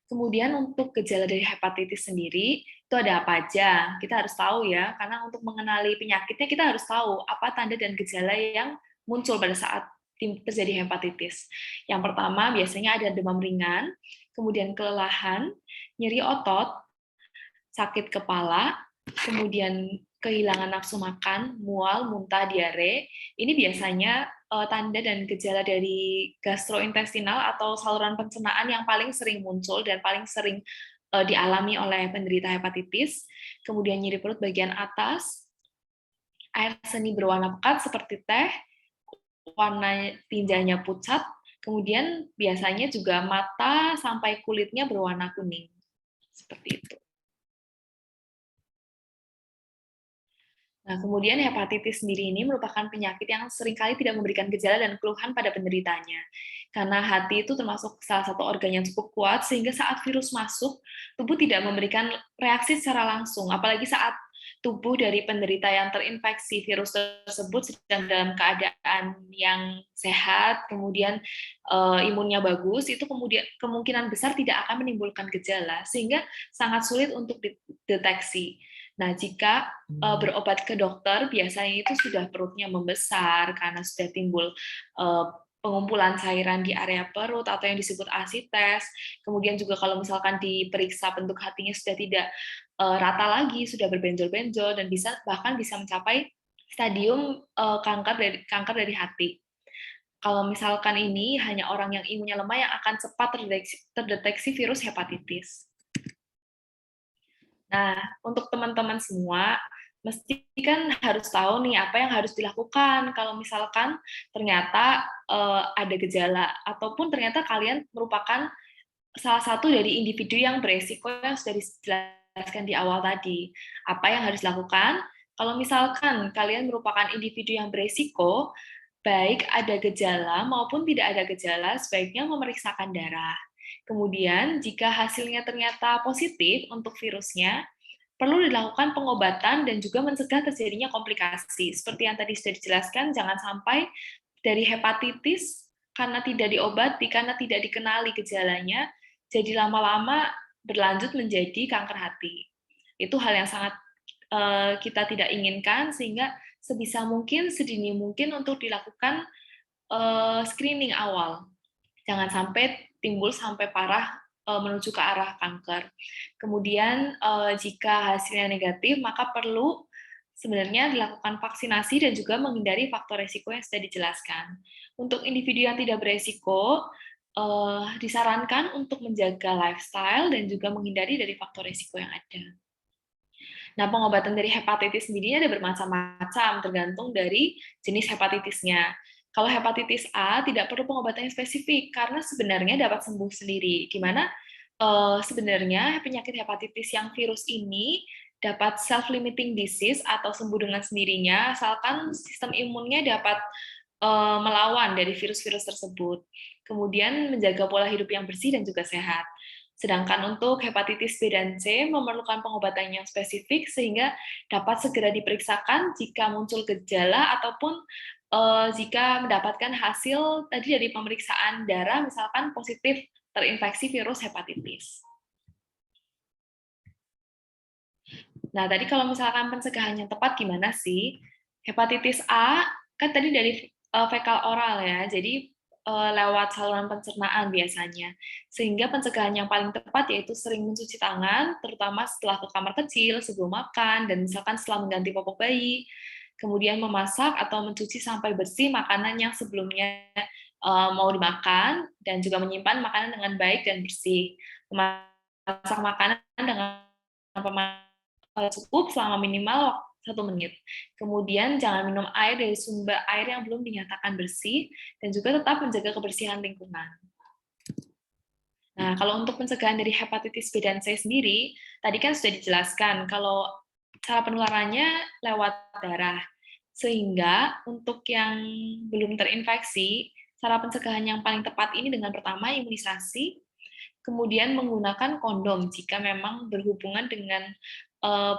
Kemudian untuk gejala dari hepatitis sendiri, itu ada apa aja? Kita harus tahu ya, karena untuk mengenali penyakitnya kita harus tahu apa tanda dan gejala yang muncul pada saat terjadi hepatitis. Yang pertama biasanya ada demam ringan, kemudian kelelahan, nyeri otot, sakit kepala, kemudian kehilangan nafsu makan, mual, muntah, diare. Ini biasanya tanda dan gejala dari gastrointestinal atau saluran pencernaan yang paling sering muncul dan paling sering dialami oleh penderita hepatitis. Kemudian nyeri perut bagian atas, air seni berwarna pekat seperti teh, warna tinjanya pucat, kemudian biasanya juga mata sampai kulitnya berwarna kuning. Seperti itu. Nah, kemudian hepatitis sendiri ini merupakan penyakit yang seringkali tidak memberikan gejala dan keluhan pada penderitanya. Karena hati itu termasuk salah satu organ yang cukup kuat, sehingga saat virus masuk, tubuh tidak memberikan reaksi secara langsung, apalagi saat tubuh dari penderita yang terinfeksi virus tersebut sedang dalam keadaan yang sehat, kemudian imunnya bagus, itu kemudian kemungkinan besar tidak akan menimbulkan gejala, sehingga sangat sulit untuk dideteksi. Nah, jika berobat ke dokter, biasanya itu sudah perutnya membesar karena sudah timbul pengumpulan cairan di area perut atau yang disebut asites. Kemudian juga kalau misalkan diperiksa bentuk hatinya sudah tidak rata lagi, sudah berbenjol-benjol dan bahkan bisa mencapai stadium kanker dari hati. Kalau misalkan ini hanya orang yang imunnya lemah yang akan cepat terdeteksi virus hepatitis. Nah, untuk teman-teman semua, mesti kan harus tahu nih apa yang harus dilakukan kalau misalkan ternyata ada gejala, ataupun ternyata kalian merupakan salah satu dari individu yang beresiko yang sudah dijelaskan di awal tadi. Apa yang harus dilakukan? Kalau misalkan kalian merupakan individu yang beresiko, baik ada gejala maupun tidak ada gejala, sebaiknya memeriksakan darah. Kemudian, jika hasilnya ternyata positif untuk virusnya, perlu dilakukan pengobatan dan juga mencegah terjadinya komplikasi. Seperti yang tadi sudah dijelaskan, jangan sampai dari hepatitis karena tidak diobati, karena tidak dikenali gejalanya, jadi lama-lama berlanjut menjadi kanker hati. Itu hal yang sangat kita tidak inginkan, sehingga sebisa mungkin, sedini mungkin untuk dilakukan screening awal. Jangan sampai timbul sampai parah menuju ke arah kanker. Kemudian jika hasilnya negatif, maka perlu sebenarnya dilakukan vaksinasi dan juga menghindari faktor resiko yang sudah dijelaskan. Untuk individu yang tidak beresiko, disarankan untuk menjaga lifestyle dan juga menghindari dari faktor resiko yang ada. Nah, pengobatan dari hepatitis sendiri ada bermacam-macam, tergantung dari jenis hepatitisnya. Kalau hepatitis A tidak perlu pengobatan yang spesifik karena sebenarnya dapat sembuh sendiri. Gimana sebenarnya penyakit hepatitis yang virus ini dapat self-limiting disease atau sembuh dengan sendirinya, asalkan sistem imunnya dapat melawan dari virus-virus tersebut. Kemudian menjaga pola hidup yang bersih dan juga sehat. Sedangkan untuk hepatitis B dan C memerlukan pengobatan yang spesifik sehingga dapat segera diperiksakan jika muncul gejala ataupun jika mendapatkan hasil tadi dari pemeriksaan darah misalkan positif terinfeksi virus hepatitis. Nah, tadi kalau misalkan pencegahan yang tepat gimana sih? Hepatitis A kan tadi dari fekal oral ya, jadi lewat saluran pencernaan biasanya. Sehingga pencegahan yang paling tepat yaitu sering mencuci tangan, terutama setelah ke kamar kecil, sebelum makan, dan misalkan setelah mengganti popok bayi. Kemudian memasak atau mencuci sampai bersih makanan yang sebelumnya mau dimakan, dan juga menyimpan makanan dengan baik dan bersih. Memasak makanan dengan cukup selama minimal 1 menit. Kemudian jangan minum air dari sumber air yang belum dinyatakan bersih, dan juga tetap menjaga kebersihan lingkungan. Nah, kalau untuk pencegahan dari hepatitis B dan C sendiri, tadi kan sudah dijelaskan kalau cara penularannya lewat darah. Sehingga untuk yang belum terinfeksi, cara pencegahan yang paling tepat ini dengan pertama imunisasi, kemudian menggunakan kondom jika memang berhubungan dengan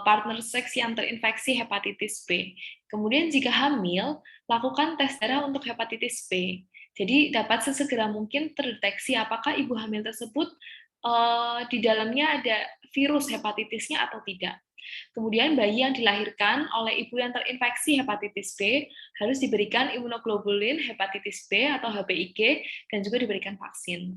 partner seks yang terinfeksi hepatitis B. Kemudian jika hamil, lakukan tes darah untuk hepatitis B. Jadi dapat sesegera mungkin terdeteksi apakah ibu hamil tersebut di dalamnya ada virus hepatitisnya atau tidak. Kemudian bayi yang dilahirkan oleh ibu yang terinfeksi hepatitis B harus diberikan imunoglobulin hepatitis B atau HBIG dan juga diberikan vaksin.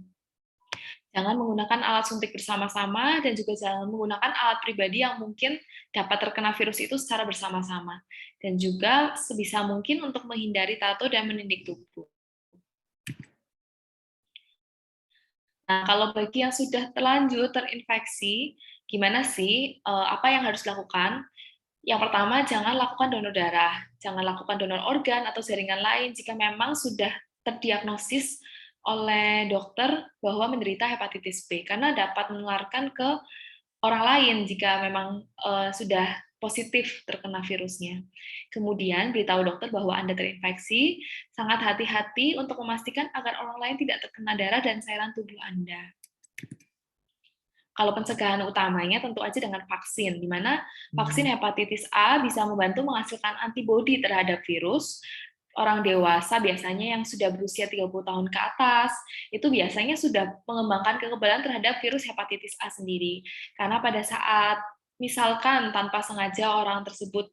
Jangan menggunakan alat suntik bersama-sama dan juga jangan menggunakan alat pribadi yang mungkin dapat terkena virus itu secara bersama-sama. Dan juga sebisa mungkin untuk menghindari tato dan menindih tubuh. Nah, kalau bagi yang sudah terlanjur terinfeksi, gimana sih? Apa yang harus dilakukan? Yang pertama, jangan lakukan donor darah. Jangan lakukan donor organ atau jaringan lain jika memang sudah terdiagnosis oleh dokter bahwa menderita hepatitis B, karena dapat menularkan ke orang lain jika memang sudah positif terkena virusnya. Kemudian beritahu dokter bahwa Anda terinfeksi, sangat hati-hati untuk memastikan agar orang lain tidak terkena darah dan cairan tubuh Anda. Kalau pencegahan utamanya tentu aja dengan vaksin, di mana vaksin hepatitis A bisa membantu menghasilkan antibodi terhadap virus. Orang dewasa biasanya yang sudah berusia 30 tahun ke atas, itu biasanya sudah mengembangkan kekebalan terhadap virus hepatitis A sendiri. Karena pada saat misalkan tanpa sengaja orang tersebut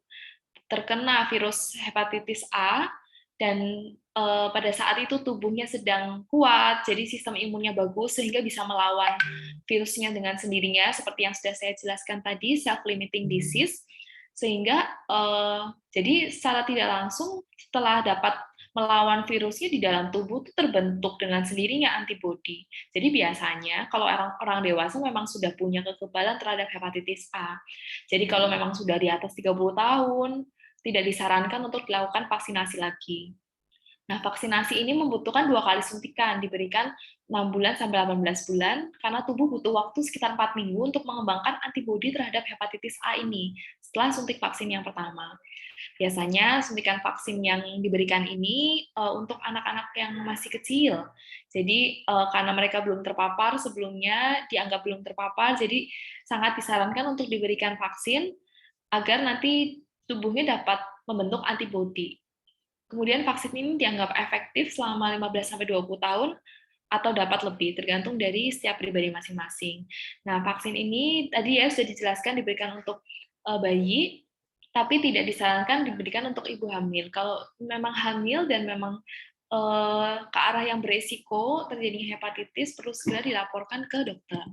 terkena virus hepatitis A, dan pada saat itu tubuhnya sedang kuat, jadi sistem imunnya bagus, sehingga bisa melawan virusnya dengan sendirinya, seperti yang sudah saya jelaskan tadi, self-limiting disease, sehingga jadi secara tidak langsung setelah dapat melawan virusnya di dalam tubuh itu terbentuk dengan sendirinya antibodi. Jadi biasanya kalau orang dewasa memang sudah punya kekebalan terhadap hepatitis A. Jadi kalau memang sudah di atas 30 tahun, tidak disarankan untuk dilakukan vaksinasi lagi. Nah, vaksinasi ini membutuhkan 2 kali suntikan, diberikan 6 bulan sampai 18 bulan, karena tubuh butuh waktu sekitar 4 minggu untuk mengembangkan antibodi terhadap hepatitis A ini, setelah suntik vaksin yang pertama. Biasanya suntikan vaksin yang diberikan ini untuk anak-anak yang masih kecil. Jadi karena mereka belum terpapar sebelumnya, dianggap belum terpapar, jadi sangat disarankan untuk diberikan vaksin agar nanti tubuhnya dapat membentuk antibodi. Kemudian vaksin ini dianggap efektif selama 15-20 tahun atau dapat lebih, tergantung dari setiap pribadi masing-masing. Nah, vaksin ini tadi ya sudah dijelaskan diberikan untuk bayi, tapi tidak disarankan diberikan untuk ibu hamil. Kalau memang hamil dan memang ke arah yang beresiko terjadinya hepatitis, perlu segera dilaporkan ke dokter.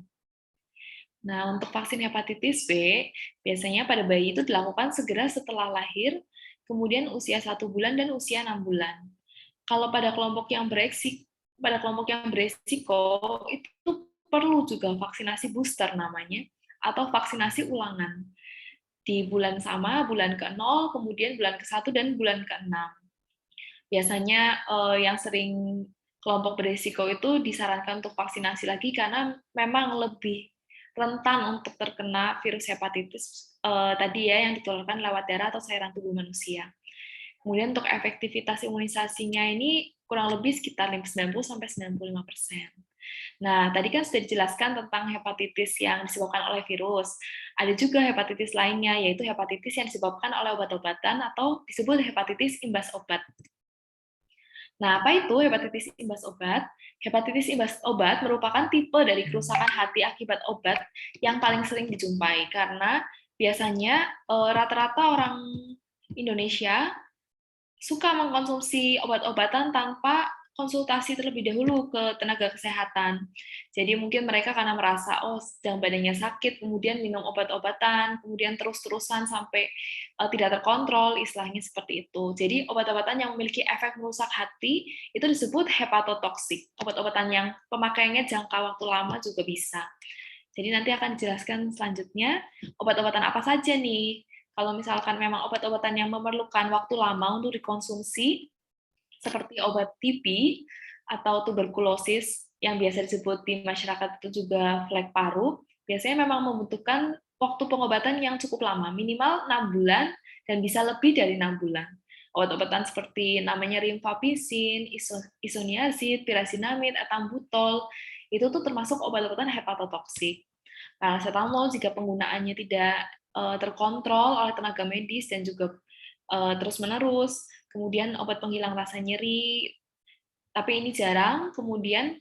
Nah, untuk vaksin hepatitis B, biasanya pada bayi itu dilakukan segera setelah lahir, kemudian usia 1 bulan dan usia 6 bulan. Kalau pada kelompok yang beresiko itu perlu juga vaksinasi booster namanya, atau vaksinasi ulangan. Di bulan sama, bulan ke-0, kemudian bulan ke-1 dan bulan ke-6. Biasanya yang sering kelompok beresiko itu disarankan untuk vaksinasi lagi karena memang lebih rentan untuk terkena virus hepatitis tadi ya yang ditularkan lewat darah atau cairan tubuh manusia. Kemudian untuk efektivitas imunisasinya ini kurang lebih sekitar 90-95%. Nah, tadi kan sudah dijelaskan tentang hepatitis yang disebabkan oleh virus. Ada juga hepatitis lainnya, yaitu hepatitis yang disebabkan oleh obat-obatan atau disebut hepatitis imbas obat. Nah, apa itu hepatitis imbas obat? Hepatitis imbas obat merupakan tipe dari kerusakan hati akibat obat yang paling sering dijumpai, karena biasanya rata-rata orang Indonesia suka mengkonsumsi obat-obatan tanpa konsultasi terlebih dahulu ke tenaga kesehatan. Jadi mungkin mereka karena merasa, oh sedang badannya sakit, kemudian minum obat-obatan, kemudian terus-terusan sampai tidak terkontrol, istilahnya seperti itu. Jadi obat-obatan yang memiliki efek merusak hati, itu disebut hepatotoksik. Obat-obatan yang pemakaiannya jangka waktu lama juga bisa. Jadi nanti akan dijelaskan selanjutnya, obat-obatan apa saja nih. Kalau misalkan memang obat-obatan yang memerlukan waktu lama untuk dikonsumsi, seperti obat TB atau tuberkulosis yang biasa disebut di masyarakat itu juga flek paru, biasanya memang membutuhkan waktu pengobatan yang cukup lama, minimal 6 bulan dan bisa lebih dari 6 bulan. Obat-obatan seperti namanya rifampicin, isoniazid, pirazinamid, ethambutol, itu tuh termasuk obat-obatan hepatotoksik. Paracetamol jika penggunaannya tidak terkontrol oleh tenaga medis dan juga terus-menerus, kemudian obat penghilang rasa nyeri, tapi ini jarang, kemudian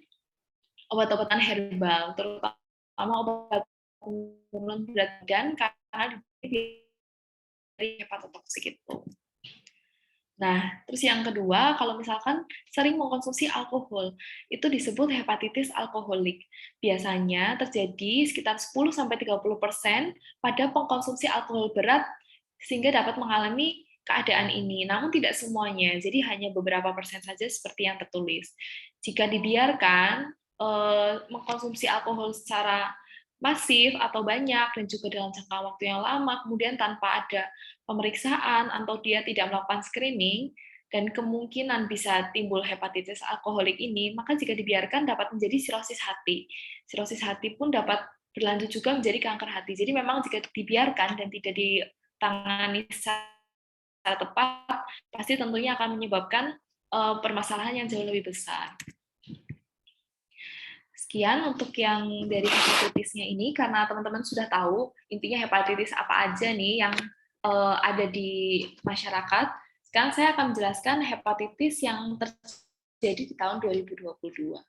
obat-obatan herbal, terutama obat penurunan berat badan karena dari hepatotoksik itu. Nah, terus yang kedua, kalau misalkan sering mengkonsumsi alkohol, itu disebut hepatitis alkoholik. Biasanya terjadi sekitar 10-30% pada pengkonsumsi alkohol berat sehingga dapat mengalami keadaan ini. Namun tidak semuanya, jadi hanya beberapa persen saja seperti yang tertulis. Jika dibiarkan mengkonsumsi alkohol secara masif atau banyak dan juga dalam jangka waktu yang lama, kemudian tanpa ada pemeriksaan atau dia tidak melakukan screening, dan kemungkinan bisa timbul hepatitis alkoholik ini, maka jika dibiarkan dapat menjadi sirosis hati. Sirosis hati pun dapat berlanjut juga menjadi kanker hati. Jadi memang jika dibiarkan dan tidak ditangani secara tepat, pasti tentunya akan menyebabkan permasalahan yang jauh lebih besar. Sekian untuk yang dari hepatitisnya ini, karena teman-teman sudah tahu intinya hepatitis apa aja nih yang ada di masyarakat. Sekarang saya akan menjelaskan hepatitis yang terjadi di tahun 2022.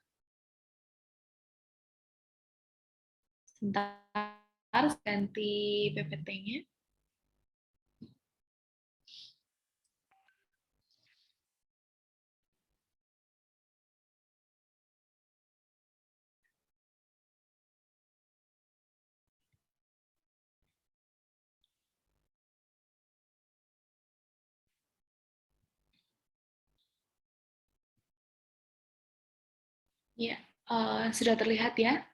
Sebentar, ganti PPT-nya. Ya, sudah terlihat ya.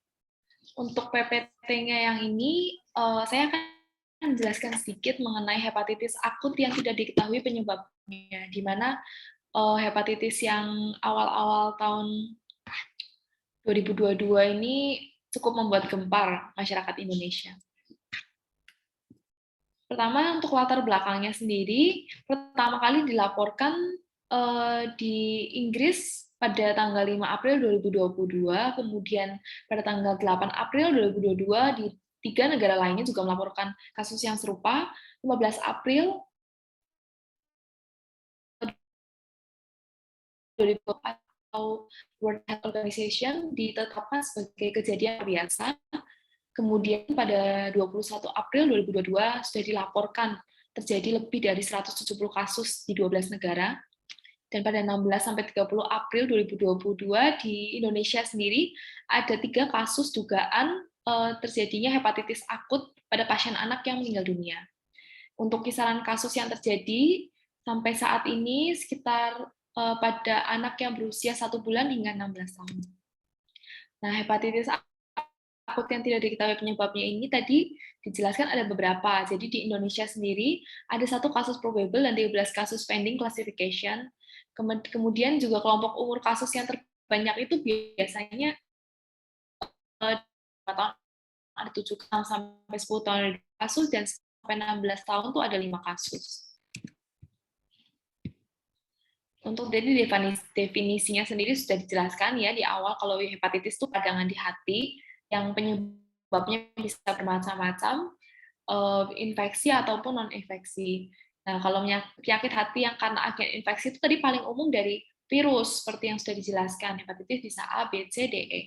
Untuk PPT-nya yang ini, saya akan menjelaskan sedikit mengenai hepatitis akut yang tidak diketahui penyebabnya, di mana hepatitis yang awal-awal tahun 2022 ini cukup membuat gempar masyarakat Indonesia. Pertama, untuk latar belakangnya sendiri, pertama kali dilaporkan di Inggris pada tanggal 5 April 2022, kemudian pada tanggal 8 April 2022 di 3 negara lainnya juga melaporkan kasus yang serupa. 15 April 2022 atau World Health Organization ditetapkan sebagai kejadian biasa. Kemudian pada 21 April 2022 sudah dilaporkan terjadi lebih dari 170 kasus di 12 negara. Dan pada 16-30 April 2022 di Indonesia sendiri ada 3 kasus dugaan terjadinya hepatitis akut pada pasien anak yang meninggal dunia. Untuk kisaran kasus yang terjadi sampai saat ini sekitar pada anak yang berusia 1 bulan hingga 16 tahun. Nah, hepatitis akut yang tidak diketahui penyebabnya ini tadi dijelaskan ada beberapa. Jadi di Indonesia sendiri ada 1 kasus probable dan 13 kasus pending classification. Kemudian juga kelompok umur kasus yang terbanyak itu biasanya 5 tahun ada 7 tahun sampai 10 tahun ada kasus, dan sampai 16 tahun tuh ada 5 kasus. Untuk jadi definisinya sendiri sudah dijelaskan ya di awal, kalau hepatitis itu peradangan di hati yang penyebabnya bisa bermacam-macam, infeksi ataupun non-infeksi. Nah, kalau penyakit hati yang karena agen infeksi itu tadi paling umum dari virus, seperti yang sudah dijelaskan. Hepatitis bisa A, B, C, D, E.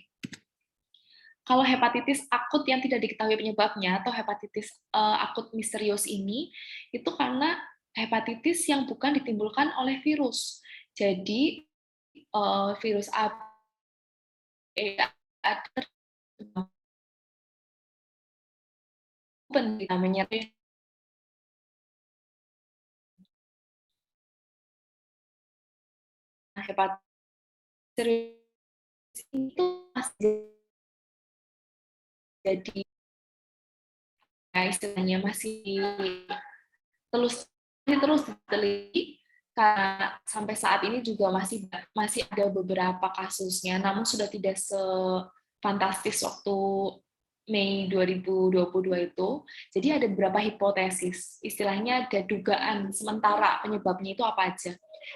kalau hepatitis akut yang tidak diketahui penyebabnya atau hepatitis akut misterius ini itu karena hepatitis yang bukan ditimbulkan oleh virus. Jadi virus A, B, ada namanya hepatitis itu masih jadi istilahnya masih terus diteliti karena sampai saat ini juga masih ada beberapa kasusnya, namun sudah tidak sefantastis waktu Mei 2022 itu. Jadi ada beberapa hipotesis, istilahnya ada dugaan sementara penyebabnya itu apa aja.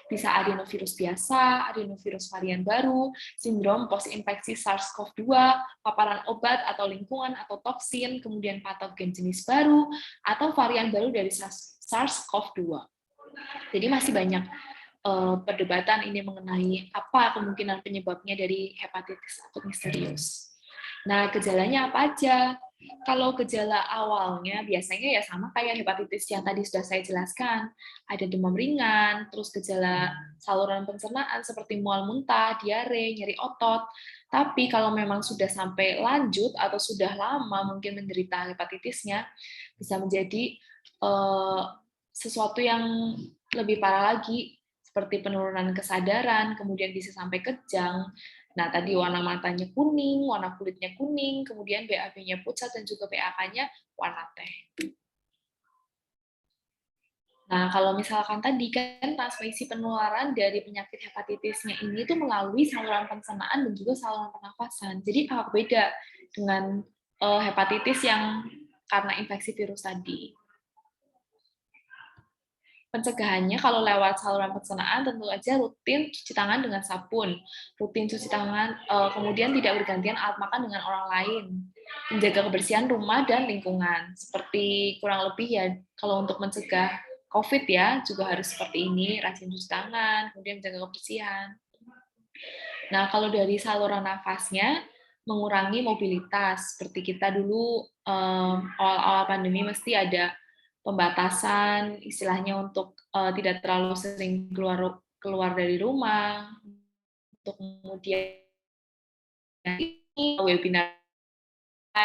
Bisa adenovirus biasa, adenovirus varian baru, sindrom post-infeksi SARS-CoV-2, paparan obat atau lingkungan atau toksin, kemudian patogen jenis baru, atau varian baru dari SARS-CoV-2. Jadi masih banyak perdebatan ini mengenai apa kemungkinan penyebabnya dari hepatitis akut misterius. Nah, gejalanya apa aja? Kalau gejala awalnya biasanya ya sama kayak hepatitis yang tadi sudah saya jelaskan. Ada demam ringan, terus gejala saluran pencernaan seperti mual muntah, diare, nyeri otot. Tapi kalau memang sudah sampai lanjut atau sudah lama mungkin menderita hepatitisnya, bisa menjadi sesuatu yang lebih parah lagi, seperti penurunan kesadaran, kemudian bisa sampai kejang. Nah, tadi warna matanya kuning, warna kulitnya kuning, kemudian BAB-nya pucat, dan juga PAK-nya warna teh. Nah, kalau misalkan tadi kan transmisi penularan dari penyakit hepatitisnya ini itu melalui saluran pencernaan dan juga saluran pernafasan. Jadi agak beda dengan hepatitis yang karena infeksi virus tadi. Pencegahannya kalau lewat saluran pencernaan tentu aja rutin cuci tangan dengan sabun, rutin cuci tangan, kemudian tidak bergantian alat makan dengan orang lain, menjaga kebersihan rumah dan lingkungan. Seperti kurang lebih ya kalau untuk mencegah COVID ya juga harus seperti ini, rajin cuci tangan, kemudian menjaga kebersihan. Nah, kalau dari saluran nafasnya mengurangi mobilitas, seperti kita dulu awal-awal pandemi mesti ada pembatasan, istilahnya untuk tidak terlalu sering keluar dari rumah, untuk kemudian webinar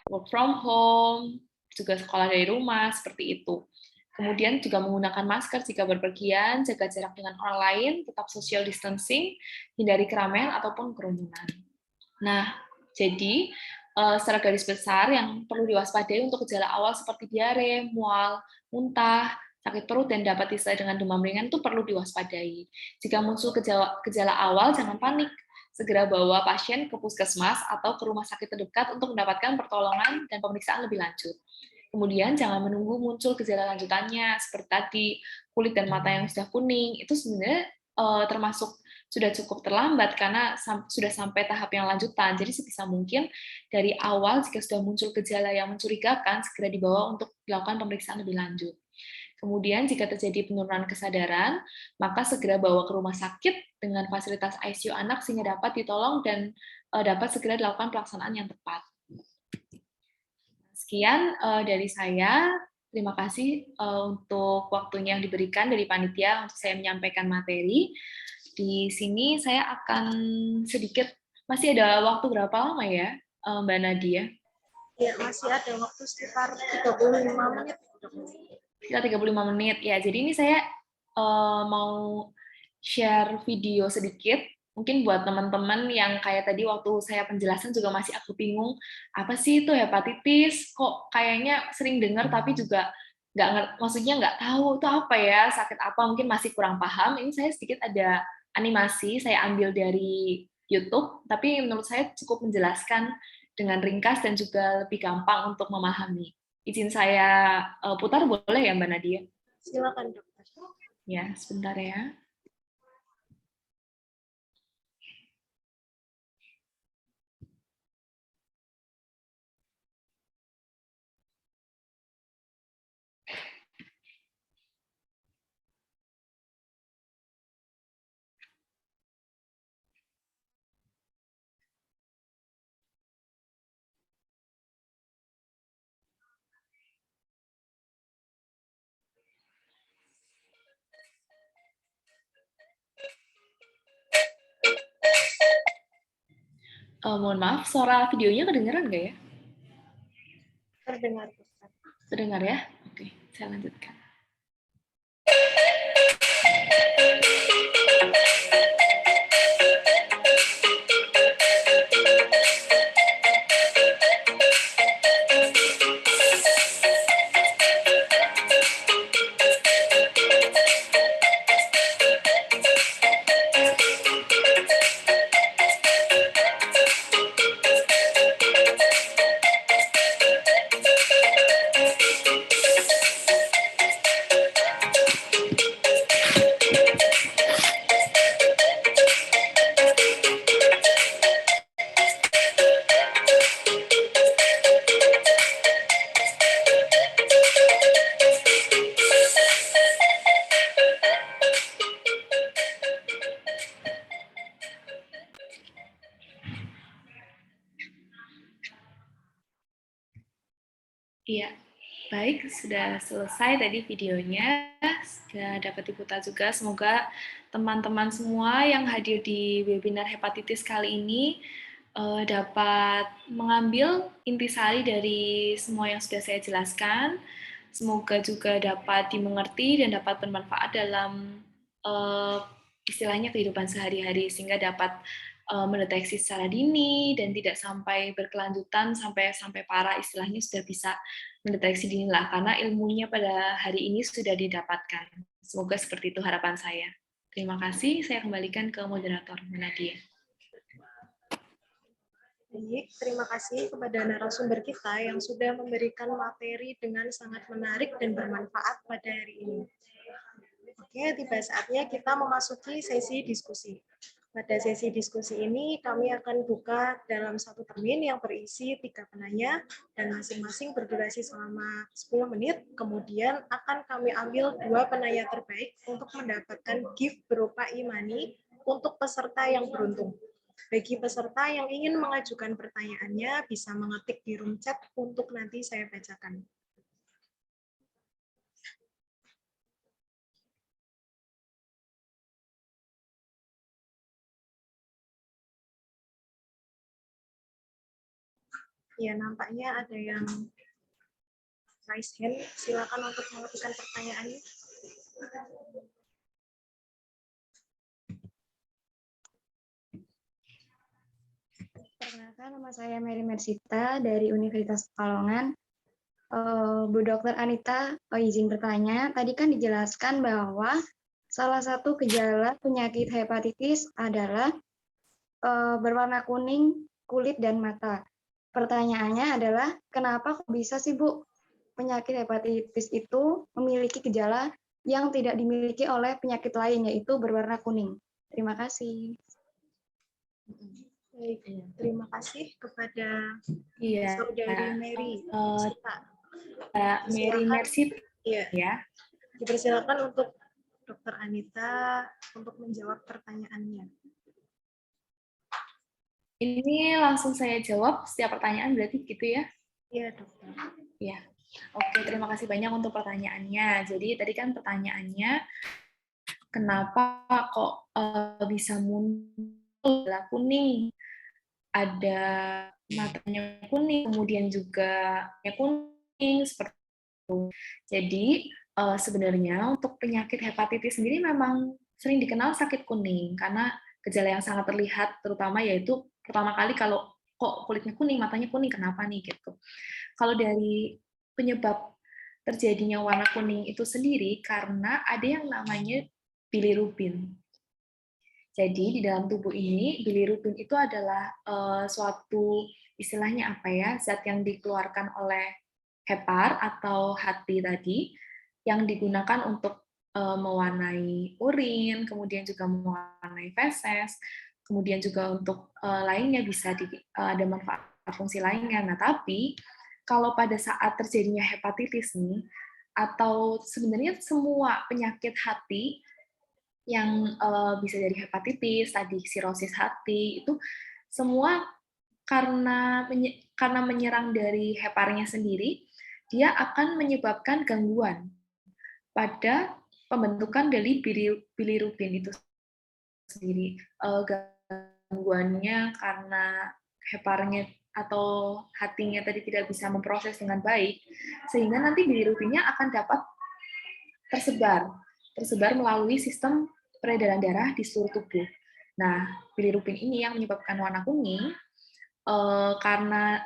work from home, juga sekolah dari rumah, seperti itu. Kemudian juga menggunakan masker jika berpergian, jaga jarak dengan orang lain, tetap social distancing, hindari keramaian ataupun kerumunan. Nah, jadi secara garis besar yang perlu diwaspadai untuk gejala awal seperti diare, mual, muntah, sakit perut, dan dapat disertai dengan demam ringan itu perlu diwaspadai. Jika muncul gejala awal, jangan panik. Segera bawa pasien ke puskesmas atau ke rumah sakit terdekat untuk mendapatkan pertolongan dan pemeriksaan lebih lanjut. Kemudian jangan menunggu muncul gejala lanjutannya, seperti tadi kulit dan mata yang sudah kuning, itu sebenarnya termasuk sudah cukup terlambat karena sudah sampai tahap yang lanjutan. Jadi sebisa mungkin dari awal jika sudah muncul gejala yang mencurigakan, segera dibawa untuk dilakukan pemeriksaan lebih lanjut. Kemudian jika terjadi penurunan kesadaran, maka segera bawa ke rumah sakit dengan fasilitas ICU anak sehingga dapat ditolong dan dapat segera dilakukan pelaksanaan yang tepat. Sekian dari saya. Terima kasih untuk waktunya yang diberikan dari panitia untuk saya menyampaikan materi. Di sini saya akan sedikit, masih ada waktu berapa lama ya, Mbak Nadia? Ya, masih ada waktu sekitar 35 menit. Sekitar 35 menit, ya. Jadi ini saya mau share video sedikit, mungkin buat teman-teman yang kayak tadi waktu saya penjelasan juga masih aku bingung, apa sih itu hepatitis, kok kayaknya sering dengar tapi juga maksudnya nggak tahu itu apa ya, sakit apa, mungkin masih kurang paham. Ini saya sedikit ada animasi, saya ambil dari YouTube, tapi menurut saya cukup menjelaskan dengan ringkas dan juga lebih gampang untuk memahami. Izin saya putar boleh ya Mbak Nadia? Silakan, Dokter. Ya, sebentar ya. Mohon maaf, suara videonya kedengeran nggak ya? Terdengar. Terdengar ya? Oke, saya lanjutkan. Iya, baik, sudah selesai tadi videonya, sudah dapat diputar juga. Semoga teman-teman semua yang hadir di webinar hepatitis kali ini dapat mengambil intisari dari semua yang sudah saya jelaskan. Semoga juga dapat dimengerti dan dapat bermanfaat dalam istilahnya kehidupan sehari-hari, sehingga dapat mendeteksi secara dini dan tidak sampai berkelanjutan sampai parah, istilahnya sudah bisa mendeteksi dini lah, karena ilmunya pada hari ini sudah didapatkan. Semoga seperti itu harapan saya. Terima kasih, saya kembalikan ke moderator, Nadia. Baik, terima kasih kepada narasumber kita yang sudah memberikan materi dengan sangat menarik dan bermanfaat pada hari ini. Oke, tiba saatnya kita memasuki sesi diskusi. Pada sesi diskusi ini, kami akan buka dalam satu termin yang berisi 3 penanya, dan masing-masing berdurasi selama 10 menit. Kemudian akan kami ambil 2 penanya terbaik untuk mendapatkan gift berupa e-money untuk peserta yang beruntung. Bagi peserta yang ingin mengajukan pertanyaannya, bisa mengetik di room chat untuk nanti saya bacakan. Ya, nampaknya ada yang raise hand. Silakan untuk mengetikkan pertanyaannya. Perkenalkan, nama saya Mary Mersita dari Universitas Pekalongan. Bu Dr. Anita, izin bertanya. Tadi kan dijelaskan bahwa salah satu gejala penyakit hepatitis adalah berwarna kuning kulit dan mata. Pertanyaannya adalah, kenapa kok bisa sih Bu penyakit hepatitis itu memiliki gejala yang tidak dimiliki oleh penyakit lain, yaitu berwarna kuning? Terima kasih. Baik, terima kasih kepada Iya, Saudari Mary. Mary Mersit, Iya. ya. Dipersilakan untuk Dr. Anita untuk menjawab pertanyaannya. Ini langsung saya jawab setiap pertanyaan, berarti gitu ya? Iya, Dokter. Ya, oke, terima kasih banyak untuk pertanyaannya. Jadi tadi kan pertanyaannya, kenapa kok bisa muncul kuning? Ada matanya kuning, kemudian juga kuning, seperti itu. Jadi sebenarnya untuk penyakit hepatitis sendiri memang sering dikenal sakit kuning, karena gejala yang sangat terlihat terutama yaitu pertama kali kalau kok kulitnya kuning, matanya kuning, kenapa nih gitu. Kalau dari penyebab terjadinya warna kuning itu sendiri karena ada yang namanya bilirubin. Jadi di dalam tubuh ini bilirubin itu adalah suatu istilahnya apa ya, zat yang dikeluarkan oleh hepar atau hati tadi yang digunakan untuk mewarnai urin, kemudian juga mewarnai feses, kemudian juga untuk lainnya bisa ada manfaat fungsi lainnya. Nah, tapi kalau pada saat terjadinya hepatitis nih, atau sebenarnya semua penyakit hati yang bisa dari hepatitis, tadi sirosis hati, itu semua karena menyerang dari heparnya sendiri, dia akan menyebabkan gangguan pada pembentukan dari bilirubin itu sendiri. Gangguannya karena heparnya atau hatinya tadi tidak bisa memproses dengan baik, sehingga nanti bilirubinnya akan dapat tersebar melalui sistem peredaran darah di seluruh tubuh. Nah, bilirubin ini yang menyebabkan warna kuning karena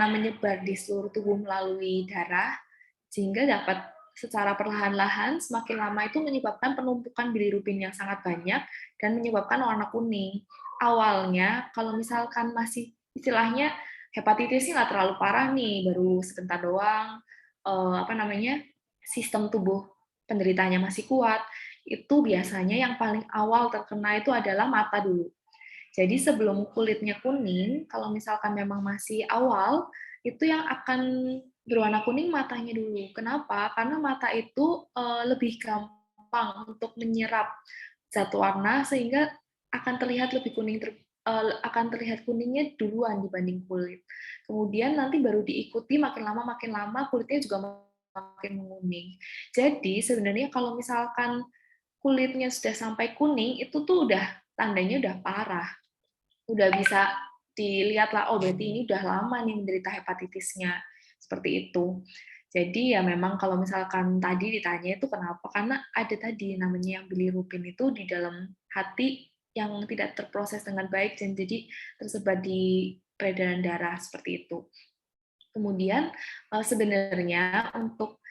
menyebar di seluruh tubuh melalui darah, sehingga dapat secara perlahan-lahan semakin lama itu menyebabkan penumpukan bilirubin yang sangat banyak dan menyebabkan warna kuning. Awalnya, kalau misalkan masih istilahnya hepatitisnya nggak terlalu parah nih, baru sebentar doang, sistem tubuh penderitanya masih kuat, itu biasanya yang paling awal terkena itu adalah mata dulu. Jadi sebelum kulitnya kuning, kalau misalkan memang masih awal, itu yang akan berwarna kuning matanya dulu. Kenapa? Karena mata itu lebih gampang untuk menyerap zat warna sehingga akan terlihat lebih kuning akan terlihat kuningnya duluan dibanding kulit. Kemudian nanti baru diikuti makin lama kulitnya juga makin menguning. Jadi sebenarnya kalau misalkan kulitnya sudah sampai kuning itu tuh udah tandanya udah parah. Udah bisa dilihat lah, oh berarti ini udah lama nih menderita hepatitisnya, seperti itu. Jadi ya memang kalau misalkan tadi ditanya itu kenapa, karena ada tadi namanya yang bilirubin itu di dalam hati yang tidak terproses dengan baik dan jadi tersebar di peredaran darah seperti itu. Kemudian sebenarnya untuk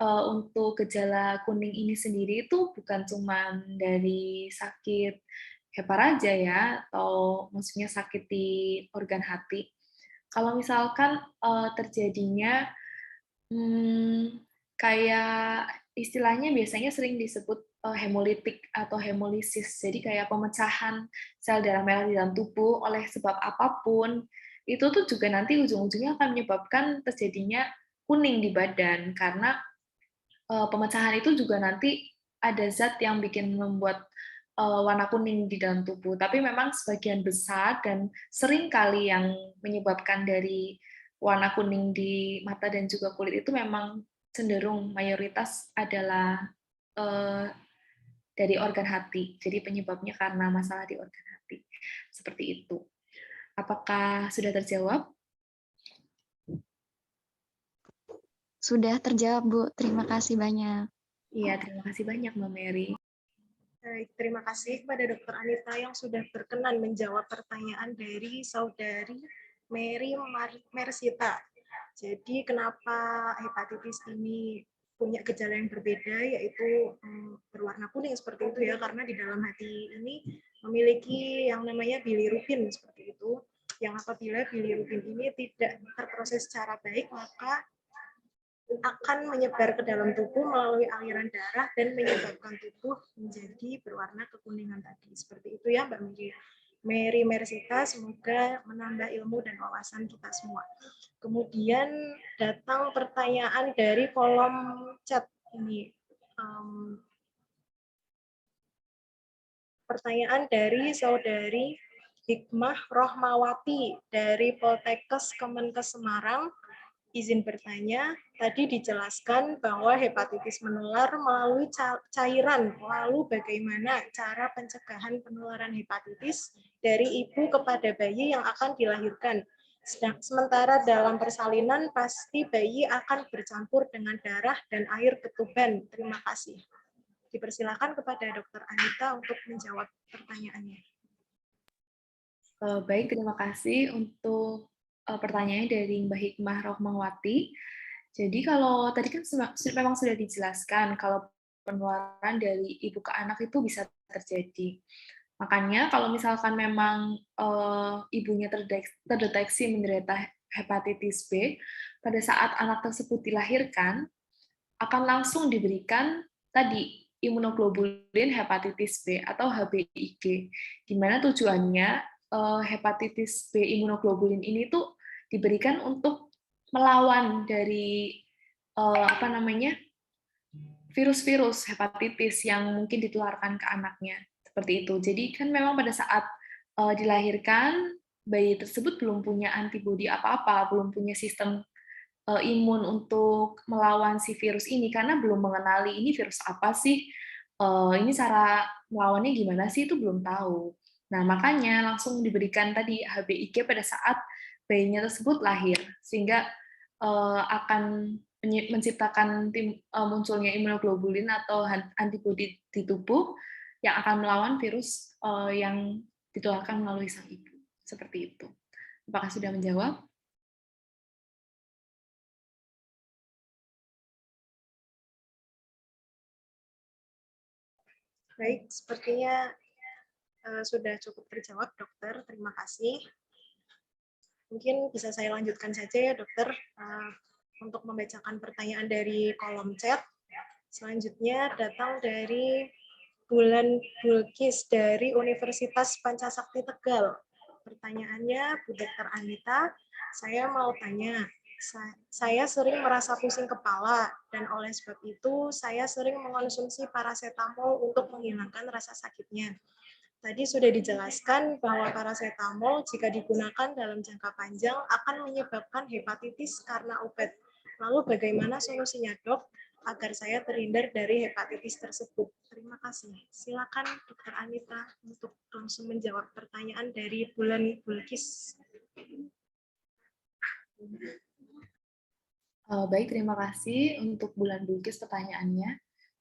untuk gejala kuning ini sendiri itu bukan cuma dari sakit hepar aja ya, atau maksudnya sakit di organ hati. Kalau misalkan terjadinya kayak istilahnya biasanya sering disebut hemolitik atau hemolisis, jadi kayak pemecahan sel darah merah di dalam tubuh oleh sebab apapun, itu tuh juga nanti ujung-ujungnya akan menyebabkan terjadinya kuning di badan, karena pemecahan itu juga nanti ada zat yang bikin membuat warna kuning di dalam tubuh. Tapi memang sebagian besar dan sering kali yang menyebabkan dari warna kuning di mata dan juga kulit itu memang cenderung mayoritas adalah dari organ hati. Jadi penyebabnya karena masalah di organ hati. Seperti itu. Apakah sudah terjawab? Sudah terjawab, Bu. Terima kasih banyak. Iya, terima kasih banyak, Mbak Mary. Baik, terima kasih kepada Dr. Anita yang sudah berkenan menjawab pertanyaan dari saudari Mary Mersita. Jadi kenapa hepatitis ini punya gejala yang berbeda, yaitu berwarna kuning seperti itu ya, karena di dalam hati ini memiliki yang namanya bilirubin seperti itu, yang apabila bilirubin ini tidak terproses secara baik, maka akan menyebar ke dalam tubuh melalui aliran darah dan menyebabkan tubuh menjadi berwarna kekuningan tadi. Seperti itu ya Mbak Mary Mersita, semoga menambah ilmu dan wawasan kita semua. Kemudian datang pertanyaan dari kolom chat ini. Pertanyaan dari saudari Hikmah Rohmawati dari Poltekkes Kemenkes Semarang. Izin bertanya, tadi dijelaskan bahwa hepatitis menular melalui cairan. Lalu bagaimana cara pencegahan penularan hepatitis dari ibu kepada bayi yang akan dilahirkan? Sementara dalam persalinan pasti bayi akan bercampur dengan darah dan air ketuban. Terima kasih. Dipersilakan kepada Dr. Anita untuk menjawab pertanyaannya. Baik, terima kasih untuk pertanyaannya dari Mbak Hikmah Rohmawati. Jadi kalau tadi kan memang sudah dijelaskan kalau penularan dari ibu ke anak itu bisa terjadi. Makanya kalau misalkan memang ibunya terdeteksi menderita hepatitis B, pada saat anak tersebut dilahirkan, akan langsung diberikan tadi imunoglobulin hepatitis B atau HBIG, di mana tujuannya hepatitis B imunoglobulin ini tuh diberikan untuk melawan dari virus-virus hepatitis yang mungkin ditularkan ke anaknya, seperti itu. Jadi kan memang pada saat dilahirkan bayi tersebut belum punya antibodi apa-apa, belum punya sistem imun untuk melawan si virus ini karena belum mengenali ini virus apa sih, ini cara melawannya gimana sih itu belum tahu. Nah, makanya langsung diberikan tadi HBIG pada saat bayinya tersebut lahir, sehingga akan menciptakan munculnya imunoglobulin atau antibodi di tubuh yang akan melawan virus yang ditularkan melalui sang ibu. Seperti itu. Apakah sudah menjawab? Baik, sepertinya sudah cukup terjawab, dokter. Terima kasih. Mungkin bisa saya lanjutkan saja ya, dokter, untuk membacakan pertanyaan dari kolom chat. Selanjutnya datang dari Bulan Bulkis dari Universitas Pancasakti Tegal. Pertanyaannya, Bu Dr. Anita, saya mau tanya, saya sering merasa pusing kepala, dan oleh sebab itu saya sering mengonsumsi paracetamol untuk menghilangkan rasa sakitnya. Tadi sudah dijelaskan bahwa paracetamol jika digunakan dalam jangka panjang akan menyebabkan hepatitis karena obat. Lalu bagaimana solusinya, dok, agar saya terhindar dari hepatitis tersebut? Terima kasih. Silakan Dr. Anita untuk langsung menjawab pertanyaan dari Bulan Bulkis. Baik, terima kasih untuk Bulan Bulkis pertanyaannya.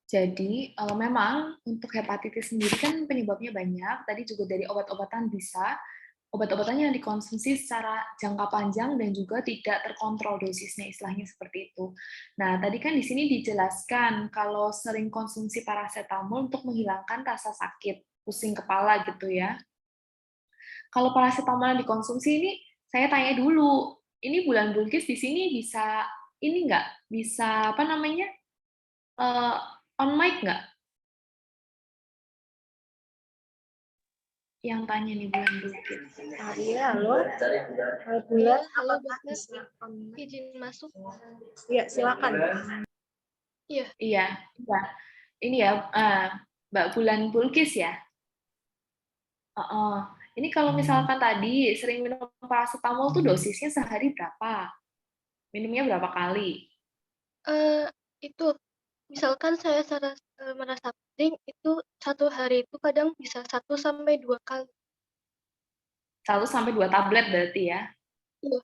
Jadi, memang untuk hepatitis sendiri kan penyebabnya banyak. Tadi juga dari obat-obatan bisa. Obat-obatan yang dikonsumsi secara jangka panjang dan juga tidak terkontrol dosisnya, istilahnya seperti itu. Nah, tadi kan di sini dijelaskan kalau sering konsumsi paracetamol untuk menghilangkan rasa sakit, pusing kepala gitu ya. Kalau paracetamol yang dikonsumsi ini, saya tanya dulu, ini Bulan Bulkis di sini bisa, ini nggak? Bisa, apa namanya, on mic nggak? Yang tanya nih Bulan Bulkis. Iya, halo. Bulan, halo apakah dokter, bisa on mic? izin masuk. Iya, silakan. Iya, Iya. Ini ya, Mbak Bulan Bulkis ya. Ini kalau misalkan tadi sering minum paracetamol tuh dosisnya sehari berapa? Minumnya berapa kali? itu misalkan saya merasa pusing itu satu hari itu kadang bisa 1 sampai 2 kali. 1 sampai 2 tablet berarti ya? Iya,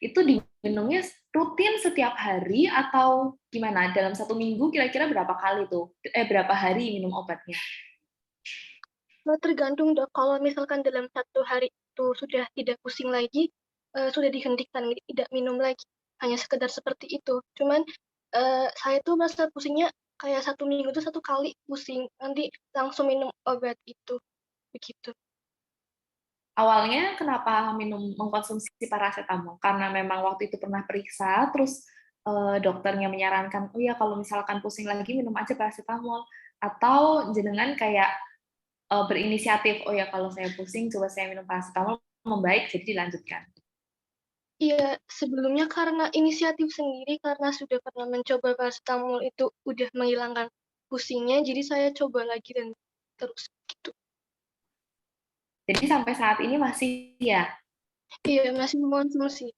Itu diminumnya rutin setiap hari atau gimana? Dalam 1 minggu kira-kira berapa kali tuh? Berapa hari minum obatnya? tergantung dok. Kalau misalkan dalam 1 hari itu sudah tidak pusing lagi, sudah dihentikan, tidak minum lagi. Hanya sekedar seperti itu. Cuman saya tuh merasa pusingnya kayak 1 minggu itu 1 kali pusing, nanti langsung minum obat itu, begitu. Awalnya kenapa mengkonsumsi paracetamol? Karena memang waktu itu pernah periksa, terus dokternya menyarankan, oh ya kalau misalkan pusing lagi minum aja paracetamol, atau jenengan kayak berinisiatif, oh ya kalau saya pusing coba saya minum paracetamol membaik, jadi dilanjutkan. Iya, sebelumnya karena inisiatif sendiri, karena sudah pernah mencoba paracetamol itu udah menghilangkan pusingnya, jadi saya coba lagi dan terus gitu. Jadi sampai saat ini masih ya? Iya, masih mengkonsumsi.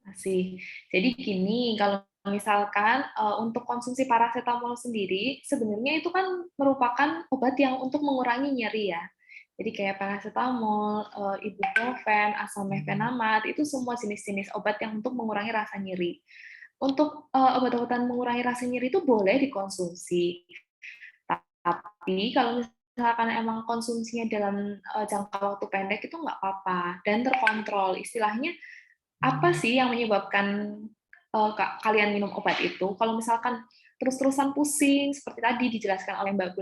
Masih. Jadi gini, kalau misalkan untuk konsumsi paracetamol sendiri, sebenarnya itu kan merupakan obat yang untuk mengurangi nyeri ya. Jadi kayak paracetamol, ibuprofen, asam mefenamat, itu semua jenis-jenis obat yang untuk mengurangi rasa nyeri. Untuk obat-obatan mengurangi rasa nyeri itu boleh dikonsumsi. Tapi kalau misalkan emang konsumsinya dalam jangka waktu pendek itu nggak apa-apa dan terkontrol. Istilahnya apa sih yang menyebabkan kalian minum obat itu? Kalau misalkan terus-terusan pusing seperti tadi dijelaskan oleh Mbak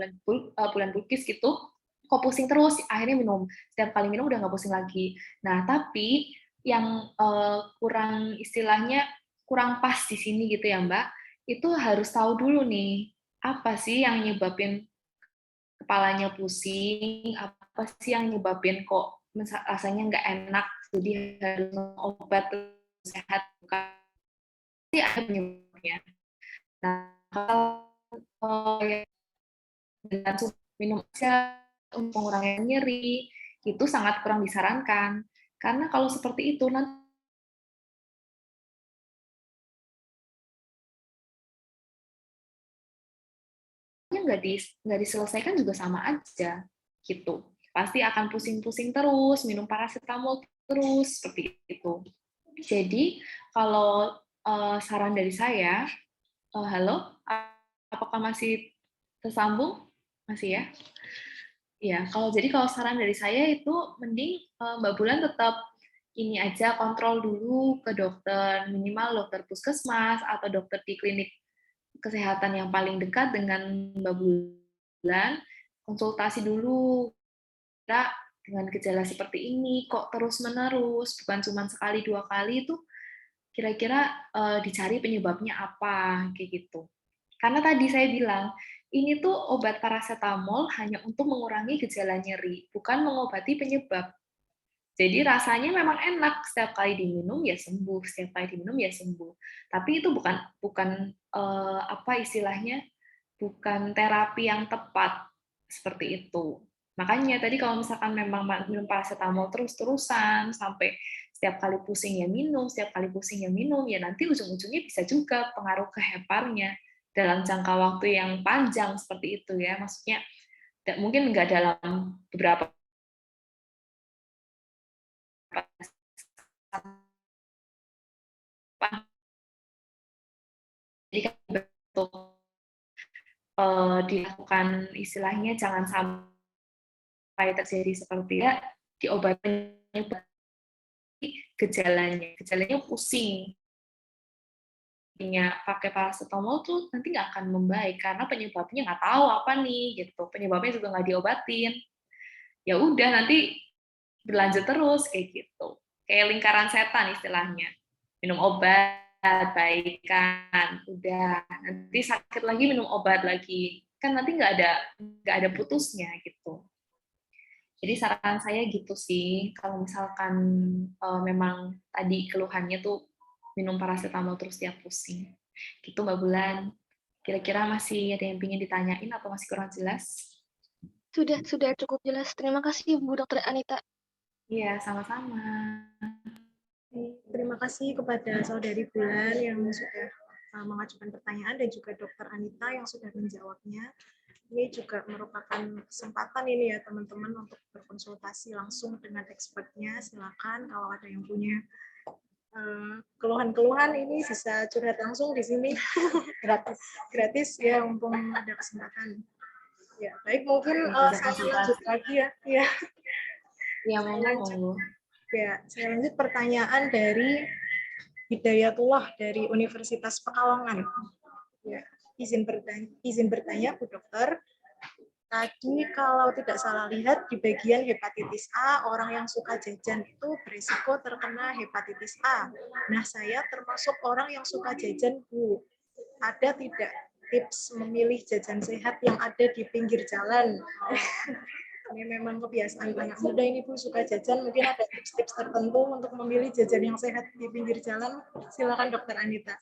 Bulan Bulkis gitu, kok pusing terus, akhirnya minum. Setiap kali minum udah nggak pusing lagi. Nah, tapi yang kurang istilahnya kurang pas di sini gitu ya Mbak, itu harus tahu dulu nih, apa sih yang nyebabin kepalanya pusing, apa sih yang nyebabin kok rasanya nggak enak, jadi harus minum obat sehat, bukan sih ada penyebabnya. Nah, kalau dengan minum aja untuk mengurangi nyeri, itu sangat kurang disarankan. Karena kalau seperti itu, nanti nggak diselesaikan juga sama aja. gitu. Pasti akan pusing-pusing terus, minum paracetamol terus, seperti itu. Jadi, kalau saran dari saya, halo, apakah masih tersambung? Masih ya? Ya, kalau saran dari saya itu mending Mbak Bulan tetap ini aja kontrol dulu ke dokter, minimal dokter puskesmas atau dokter di klinik kesehatan yang paling dekat dengan Mbak Bulan, konsultasi dulu, kita dengan gejala seperti ini kok terus-menerus, bukan cuma sekali dua kali itu kira-kira dicari penyebabnya apa kayak gitu. Karena tadi saya bilang, ini tuh obat paracetamol hanya untuk mengurangi gejala nyeri, bukan mengobati penyebab. Jadi rasanya memang enak, setiap kali diminum ya sembuh, setiap kali diminum ya sembuh. Tapi itu bukan apa istilahnya, bukan terapi yang tepat seperti itu. Makanya tadi kalau misalkan memang minum paracetamol terus-terusan sampai setiap kali pusing ya minum, setiap kali pusing ya minum, ya nanti ujung-ujungnya bisa juga pengaruh ke heparnya dalam jangka waktu yang panjang seperti itu ya. Maksudnya mungkin nggak dalam beberapa jadi kan bentuk dilakukan istilahnya jangan sampai terjadi seperti ya diobatin gejalanya pusing pakai paracetamol tuh nanti nggak akan membaik karena penyebabnya nggak tahu apa nih gitu, penyebabnya juga nggak diobatin, ya udah nanti berlanjut terus kayak gitu, kayak lingkaran setan istilahnya, minum obat baikan, udah nanti sakit lagi minum obat lagi, kan nanti nggak ada putusnya gitu. Jadi saran saya gitu sih, kalau misalkan memang tadi keluhannya tuh minum paracetamol terus tiap pusing. Gitu Mbak Bulan. Kira-kira masih ada yang ingin ditanyain atau masih kurang jelas? Sudah cukup jelas. Terima kasih Bu Dokter Anita. Iya, sama-sama. Terima kasih kepada Saudari Bulan yang sudah mengajukan pertanyaan dan juga Dokter Anita yang sudah menjawabnya. Ini juga merupakan kesempatan ini ya teman-teman untuk berkonsultasi langsung dengan expertnya. Silakan kalau ada yang punya keluhan-keluhan ini bisa curhat langsung di sini gratis ya mumpung ada kesempatan. Ya baik mungkin saya lanjut lagi ya. Ya mau. Ya saya lanjut pertanyaan dari Hidayatullah dari Universitas Pekalongan. Ya, izin bertanya Bu Dokter. Tadi kalau tidak salah lihat di bagian hepatitis A, orang yang suka jajan itu berisiko terkena hepatitis A. Nah, saya termasuk orang yang suka jajan, Bu. Ada tidak tips memilih jajan sehat yang ada di pinggir jalan? Ini memang kebiasaan anak muda ini, Bu, suka jajan. Mungkin ada tips-tips tertentu untuk memilih jajan yang sehat di pinggir jalan. Silakan Dokter Anita.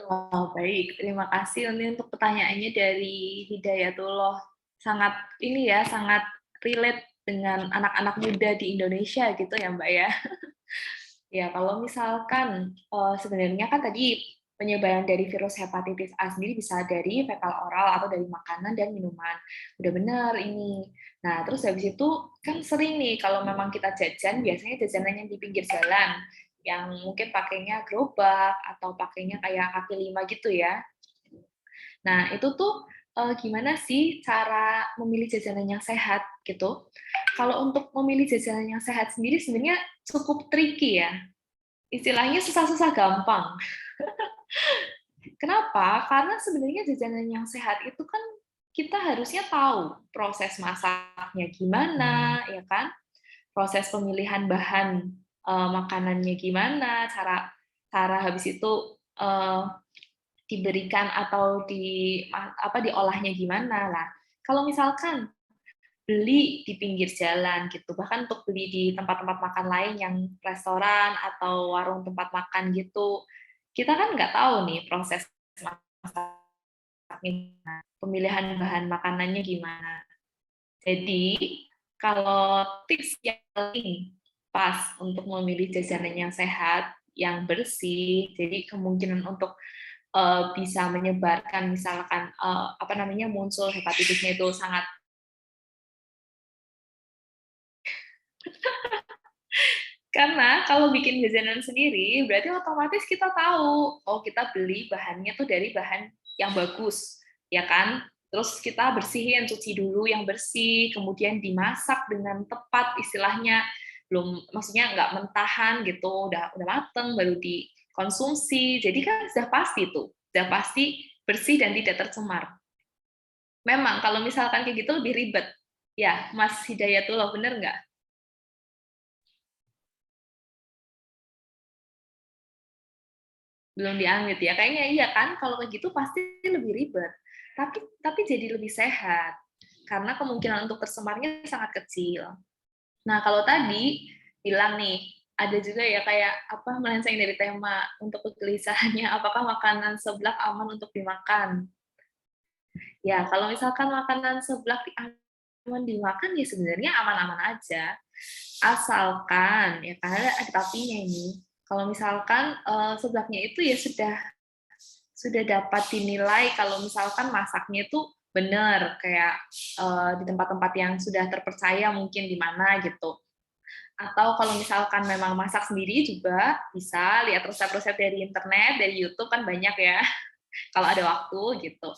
Oh, baik, terima kasih untuk pertanyaannya dari Hidayatullah. Sangat relate dengan anak-anak muda di Indonesia gitu ya Mbak ya. Ya kalau misalkan sebenarnya kan tadi penyebaran dari virus hepatitis A sendiri bisa dari fekal oral atau dari makanan dan minuman. Udah benar ini. Nah terus habis itu kan sering nih kalau memang kita jajan, biasanya jajanannya di pinggir jalan yang mungkin pakainya gerobak atau pakainya kayak kaki lima gitu ya. Nah, itu tuh gimana sih cara memilih jajanan yang sehat gitu? Kalau untuk memilih jajanan yang sehat sendiri sebenarnya cukup tricky ya. Istilahnya susah-susah gampang. Kenapa? Karena sebenarnya jajanan yang sehat itu kan kita harusnya tahu proses masaknya gimana, ya kan? Proses pemilihan bahan makanannya gimana, cara habis itu diberikan atau diolahnya gimana lah. Kalau misalkan beli di pinggir jalan gitu, bahkan untuk beli di tempat-tempat makan lain yang restoran atau warung tempat makan gitu, kita kan nggak tahu nih proses masaknya, pemilihan bahan makanannya gimana. Jadi kalau tips yang paling pas untuk memilih jajanan yang sehat, yang bersih, jadi kemungkinan untuk bisa menyebarkan misalkan muncul hepatitisnya itu sangat Karena kalau bikin jajanan sendiri, berarti otomatis kita tahu, oh kita beli bahannya tuh dari bahan yang bagus, ya kan? Terus kita bersihin, cuci dulu yang bersih, kemudian dimasak dengan tepat istilahnya, belum, maksudnya nggak mentahan gitu, udah mateng baru dikonsumsi. Jadi kan sudah pasti tuh, sudah pasti bersih dan tidak tercemar. Memang kalau misalkan kayak gitu lebih ribet, ya Mas Hidayatullah, bener nggak? Belum diambil ya, kayaknya iya kan, kalau kayak gitu pasti lebih ribet, tapi jadi lebih sehat karena kemungkinan untuk tercemarnya sangat kecil. Nah kalau tadi bilang nih, ada juga ya kayak apa, melenceng dari tema, untuk kegelisahannya apakah makanan seblak aman untuk dimakan. Ya kalau misalkan makanan seblak aman dimakan ya sebenarnya aman-aman aja, asalkan ya, karena ada tapinya ini, kalau misalkan seblaknya itu ya sudah dapat dinilai kalau misalkan masaknya itu benar, kayak di tempat-tempat yang sudah terpercaya mungkin di mana gitu. Atau kalau misalkan memang masak sendiri juga bisa lihat resep-resep dari internet, dari YouTube kan banyak ya, kalau ada waktu gitu.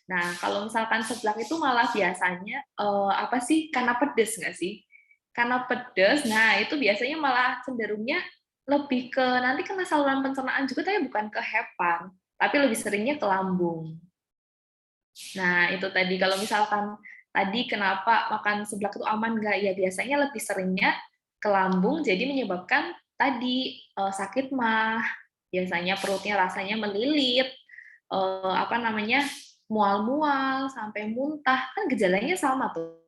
Nah, kalau misalkan seblak itu malah biasanya apa sih, karena pedes nggak sih? Karena pedes, nah itu biasanya malah cenderungnya lebih ke nanti kena saluran pencernaan juga, tapi bukan ke hepan, tapi lebih seringnya ke lambung. Nah, itu tadi kalau misalkan tadi kenapa makan seblak itu aman nggak? Ya biasanya lebih seringnya ke lambung, jadi menyebabkan tadi sakit mah, biasanya perutnya rasanya melilit, apa namanya, mual-mual sampai muntah, kan gejalanya sama tuh.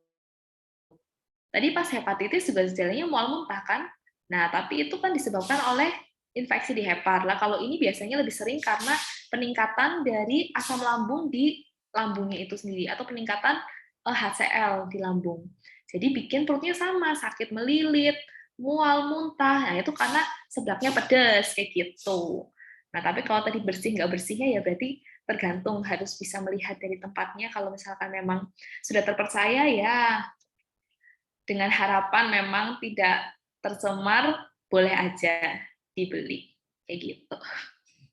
Tadi pas hepatitis juga gejalanya mual muntah kan? Nah, tapi itu kan disebabkan oleh infeksi di hepar. Lah kalau ini biasanya lebih sering karena peningkatan dari asam lambung di lambungnya itu sendiri atau peningkatan HCl di lambung. Jadi bikin perutnya sama, sakit melilit, mual, muntah. Nah, itu karena seblaknya pedas kayak gitu. Nah, tapi kalau tadi bersih nggak bersihnya ya berarti tergantung, harus bisa melihat dari tempatnya. Kalau misalkan memang sudah terpercaya ya dengan harapan memang tidak tercemar, boleh aja dibeli. Kayak gitu.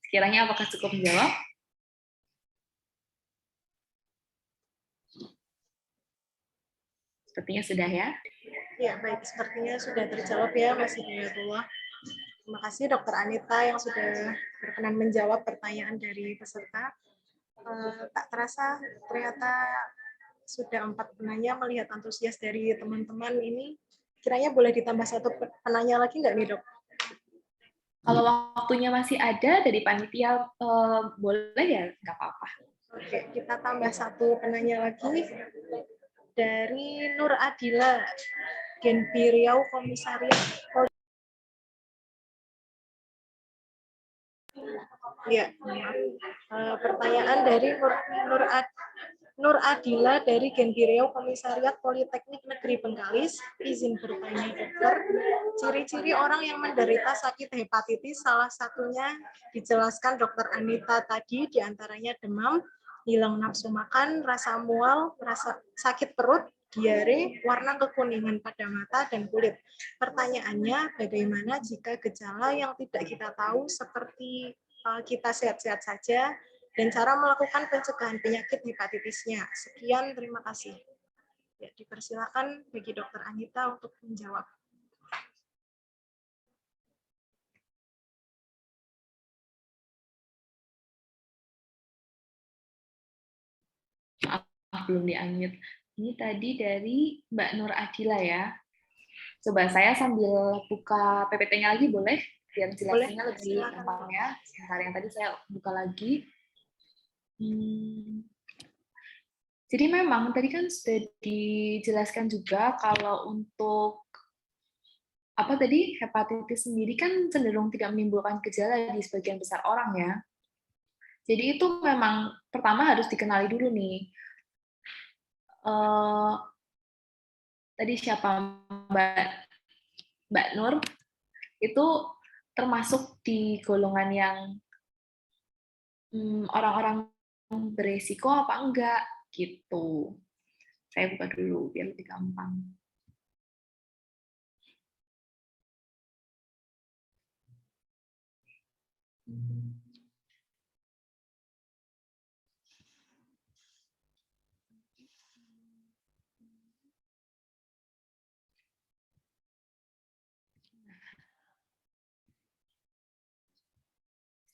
Sekiranya apakah cukup menjawab? Sepertinya sudah ya. Ya, baik. Sepertinya sudah terjawab ya, Mas Hidayatullah. Terima kasih Dokter Anita yang sudah berkenan menjawab pertanyaan dari peserta. Tak terasa ternyata sudah 4 penanya. Melihat antusias dari teman-teman ini, kiranya boleh ditambah 1 penanya lagi nggak nih, Dok? Kalau waktunya masih ada dari panitia, boleh ya, nggak apa-apa. Oke, kita tambah 1 penanya lagi dari Nur Adila, Genpi Riau, Komisariat. Ya, pertanyaan dari Nur Adila dari Genpi Riau, Komisariat Politeknik Negeri Bengkalis. Izin bertanya, Dokter. Ciri-ciri orang yang menderita sakit hepatitis, salah satunya dijelaskan Dokter Anita tadi, diantaranya demam, hilang nafsu makan, rasa mual, rasa sakit perut, diare, warna kekuningan pada mata dan kulit. Pertanyaannya, bagaimana jika gejala yang tidak kita tahu seperti kita sehat-sehat saja, dan cara melakukan pencegahan penyakit hepatitisnya. Sekian, terima kasih. Ya, dipersilakan bagi Dokter Anita untuk menjawab. Belum di-unmute. Ini tadi dari Mbak Nur Adila ya. Coba saya sambil buka PPT-nya lagi boleh? Biar jelasnya lebih gampang ya. Sebentar, yang tadi saya buka lagi. Jadi memang tadi kan sudah dijelaskan juga kalau untuk apa tadi, hepatitis sendiri kan cenderung tidak menimbulkan gejala di sebagian besar orang ya. Jadi itu memang pertama harus dikenali dulu nih. Tadi siapa, Mbak Nur, itu termasuk di golongan yang orang-orang beresiko apa enggak gitu. Saya buka dulu biar lebih gampang.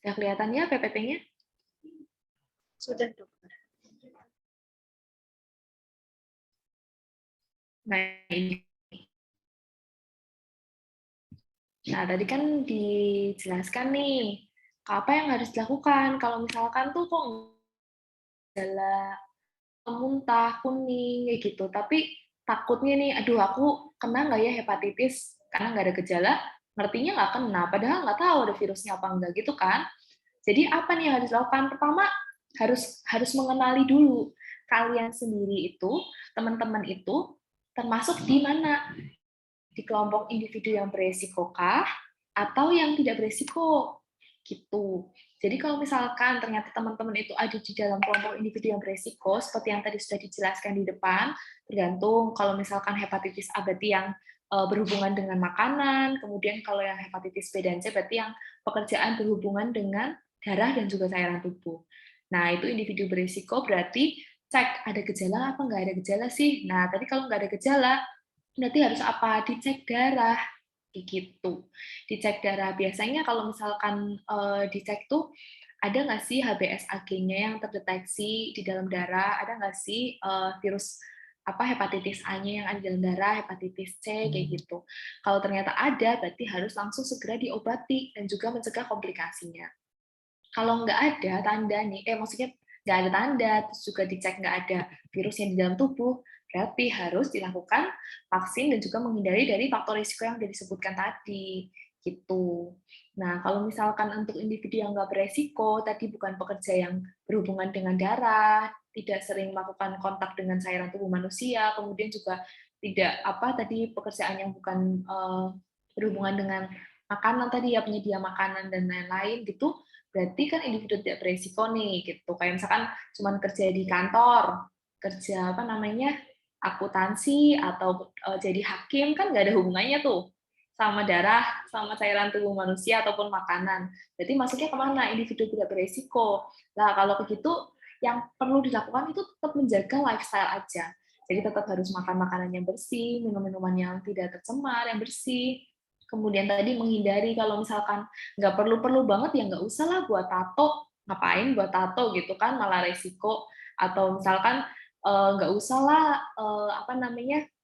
Sudah kelihatan ya PPT-nya? Sudah, Dokter. Nah, ini. Nah, tadi kan dijelaskan nih, apa yang harus dilakukan kalau misalkan tuh kok gejala muntah, kuning, kayak gitu. Tapi takutnya nih, aduh aku kena nggak ya hepatitis karena nggak ada gejala, ngertinya nggak kena, padahal nggak tahu ada virusnya apa enggak gitu kan. Jadi apa nih yang harus dilakukan? Pertama, harus mengenali dulu kalian sendiri itu, teman-teman itu, termasuk di mana? Di kelompok individu yang beresiko kah? Atau yang tidak beresiko? Gitu. Jadi kalau misalkan ternyata teman-teman itu ada di dalam kelompok individu yang beresiko, seperti yang tadi sudah dijelaskan di depan, tergantung kalau misalkan hepatitis A berarti yang berhubungan dengan makanan, kemudian kalau yang hepatitis B dan C berarti yang pekerjaan berhubungan dengan darah dan juga cairan tubuh. Nah, itu individu beresiko berarti cek ada gejala apa nggak ada gejala sih. Nah, tadi kalau nggak ada gejala, berarti harus apa? Dicek darah. Gitu. Dicek darah. Biasanya kalau misalkan dicek tuh, ada nggak sih HBsAg-nya yang terdeteksi di dalam darah? Ada nggak sih virus hepatitis A-nya yang ada di dalam darah, hepatitis C, kayak gitu. Kalau ternyata ada, berarti harus langsung segera diobati dan juga mencegah komplikasinya. Kalau nggak ada tanda nih, maksudnya nggak ada tanda, terus juga dicek nggak ada virus yang di dalam tubuh, berarti harus dilakukan vaksin dan juga menghindari dari faktor risiko yang sudah disebutkan tadi. Gitu. Nah, kalau misalkan untuk individu yang nggak beresiko, tadi bukan pekerja yang berhubungan dengan darah, tidak sering melakukan kontak dengan cairan tubuh manusia, kemudian juga tidak tadi pekerjaan yang bukan berhubungan dengan makanan tadi ya, penyedia makanan dan lain-lain gitu, berarti kan individu tidak beresiko nih gitu. Kayak misalkan cuma kerja di kantor, kerja akuntansi atau jadi hakim kan nggak ada hubungannya tuh sama darah, sama cairan tubuh manusia ataupun makanan. Berarti masuknya kemana? Individu tidak beresiko. Nah, kalau begitu yang perlu dilakukan itu tetap menjaga lifestyle aja. Jadi tetap harus makan makanan yang bersih, minum minuman yang tidak tercemar, yang bersih. Kemudian tadi menghindari kalau misalkan nggak perlu-perlu banget ya nggak usah lah buat tato. Ngapain buat tato gitu kan, malah resiko. Atau misalkan nggak usah lah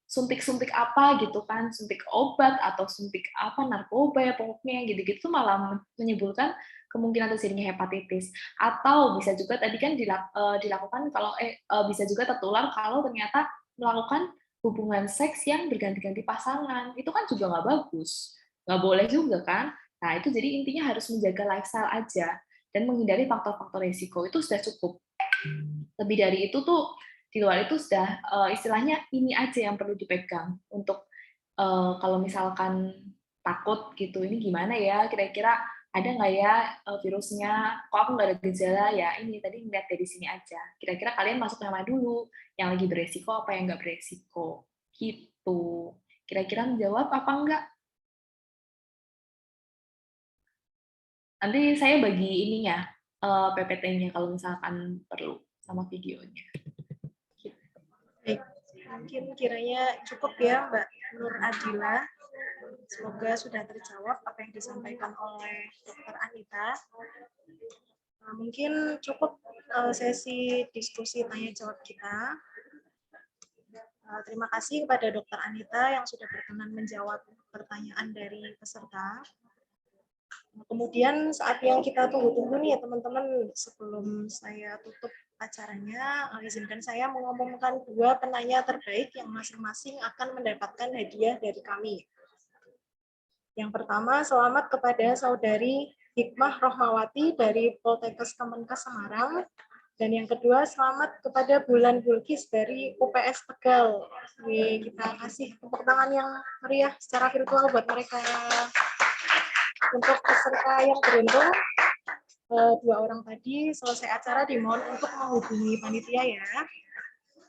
suntik-suntik apa gitu kan, suntik obat atau suntik narkoba ya pokoknya gitu-gitu malah menimbulkan kemungkinan terjadinya hepatitis. Atau bisa juga tadi kan dilakukan kalau bisa juga tertular kalau ternyata melakukan hubungan seks yang berganti-ganti pasangan. Itu kan juga nggak bagus. Nggak boleh juga kan. Nah, itu jadi intinya harus menjaga lifestyle aja dan menghindari faktor-faktor risiko. Itu sudah cukup. Lebih dari itu tuh, di luar itu sudah istilahnya ini aja yang perlu dipegang untuk kalau misalkan takut gitu, ini gimana ya, kira-kira ada nggak ya virusnya, kok aku nggak ada gejala ya, ini tadi ngeliat dari sini aja. Kira-kira kalian masuk yang mana dulu, yang lagi beresiko apa yang nggak beresiko, gitu. Kira-kira menjawab apa enggak? Nanti saya bagi ininya, PPT-nya kalau misalkan perlu, sama videonya. Baik, mungkin kiranya cukup ya Mbak Nur Adila. Semoga sudah terjawab apa yang disampaikan oleh Dr. Anita. Nah, mungkin cukup sesi diskusi tanya jawab kita. Terima kasih kepada Dr. Anita yang sudah berkenan menjawab pertanyaan dari peserta. Kemudian saat yang kita tunggu-tunggu nih ya teman-teman, sebelum saya tutup acaranya, izinkan saya mengumumkan 2 penanya terbaik yang masing-masing akan mendapatkan hadiah dari kami. Yang pertama, selamat kepada Saudari Hikmah Rohmawati dari Poltekkes Kemenkes Semarang. Dan yang kedua, selamat kepada Bulan Bulkis dari UPS Tegal. Kita kasih tepuk tangan yang meriah secara virtual buat mereka. Untuk peserta yang beruntung, 2 orang tadi selesai acara dimohon untuk menghubungi panitia ya.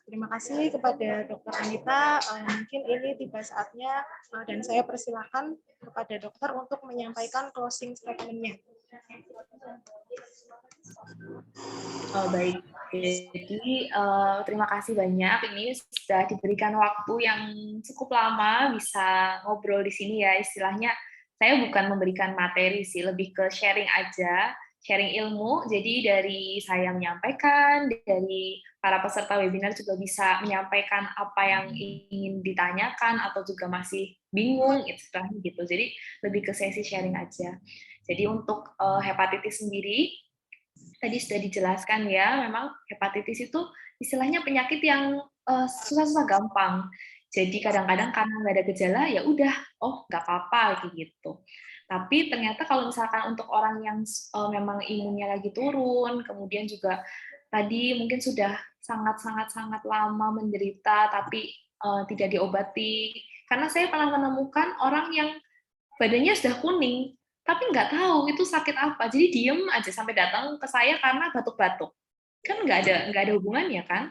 Terima kasih kepada Dr. Anita. Mungkin ini tiba saatnya dan saya persilakan kepada dokter untuk menyampaikan closing statement-nya. Oh, baik. Jadi terima kasih banyak. Ini sudah diberikan waktu yang cukup lama bisa ngobrol di sini ya. Istilahnya saya bukan memberikan materi sih, lebih ke sharing aja, sharing ilmu. Jadi dari saya menyampaikan, dari para peserta webinar juga bisa menyampaikan apa yang ingin ditanyakan atau juga masih bingung, istilahnya gitu. Jadi lebih ke sesi sharing aja. Jadi untuk hepatitis sendiri, tadi sudah dijelaskan ya, memang hepatitis itu istilahnya penyakit yang susah-susah gampang. Jadi kadang-kadang karena nggak ada gejala, ya udah, oh nggak apa-apa gitu. Tapi ternyata kalau misalkan untuk orang yang memang imunnya lagi turun, kemudian juga tadi mungkin sudah sangat-sangat lama menderita, tapi tidak diobati. Karena saya pernah menemukan orang yang badannya sudah kuning, tapi nggak tahu itu sakit apa. Jadi diem aja sampai datang ke saya karena batuk-batuk. Kan nggak ada hubungannya kan?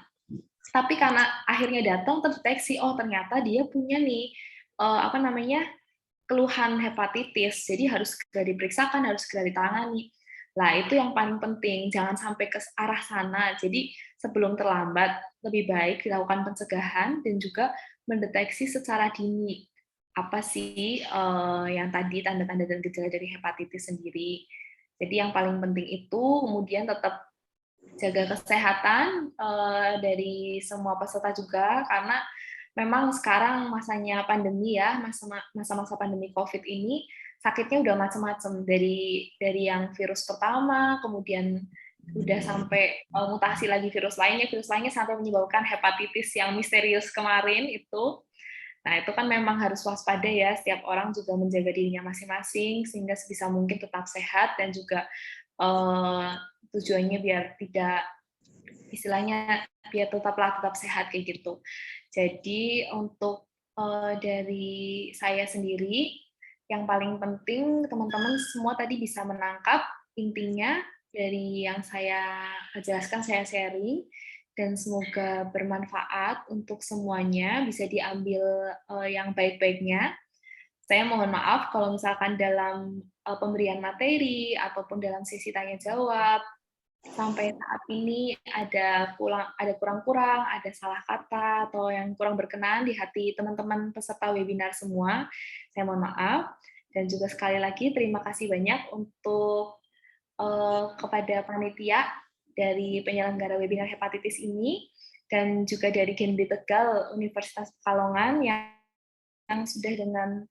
Tapi karena akhirnya datang terdeteksi, oh ternyata dia punya nih keluhan hepatitis. Jadi harus segera diperiksakan, harus segera ditangani. Lah itu yang paling penting, jangan sampai ke arah sana. Jadi sebelum terlambat, lebih baik dilakukan pencegahan dan juga mendeteksi secara dini apa sih yang tadi tanda-tanda dan gejala dari hepatitis sendiri. Jadi yang paling penting itu kemudian tetap jaga kesehatan dari semua peserta juga, karena memang sekarang masanya pandemi ya, masa-masa pandemi COVID ini sakitnya udah macam-macam, dari yang virus pertama, kemudian udah sampai mutasi lagi virus lainnya sampai menyebabkan hepatitis yang misterius kemarin itu. Nah, itu kan memang harus waspada ya, setiap orang juga menjaga dirinya masing-masing, sehingga sebisa mungkin tetap sehat, dan juga tujuannya biar tidak, istilahnya biar tetap sehat kayak gitu. Jadi untuk dari saya sendiri, yang paling penting teman-teman semua tadi bisa menangkap intinya dari yang saya jelaskan, saya sharing, dan semoga bermanfaat untuk semuanya, bisa diambil yang baik-baiknya. Saya mohon maaf kalau misalkan dalam pemberian materi ataupun dalam sesi tanya-jawab sampai saat ini ada kurang-kurang, ada salah kata, atau yang kurang berkenan di hati teman-teman peserta webinar semua. Saya mohon maaf. Dan juga sekali lagi terima kasih banyak untuk kepada panitia dari penyelenggara webinar hepatitis ini, dan juga dari Genbi Tegal Universitas Pekalongan yang sudah dengan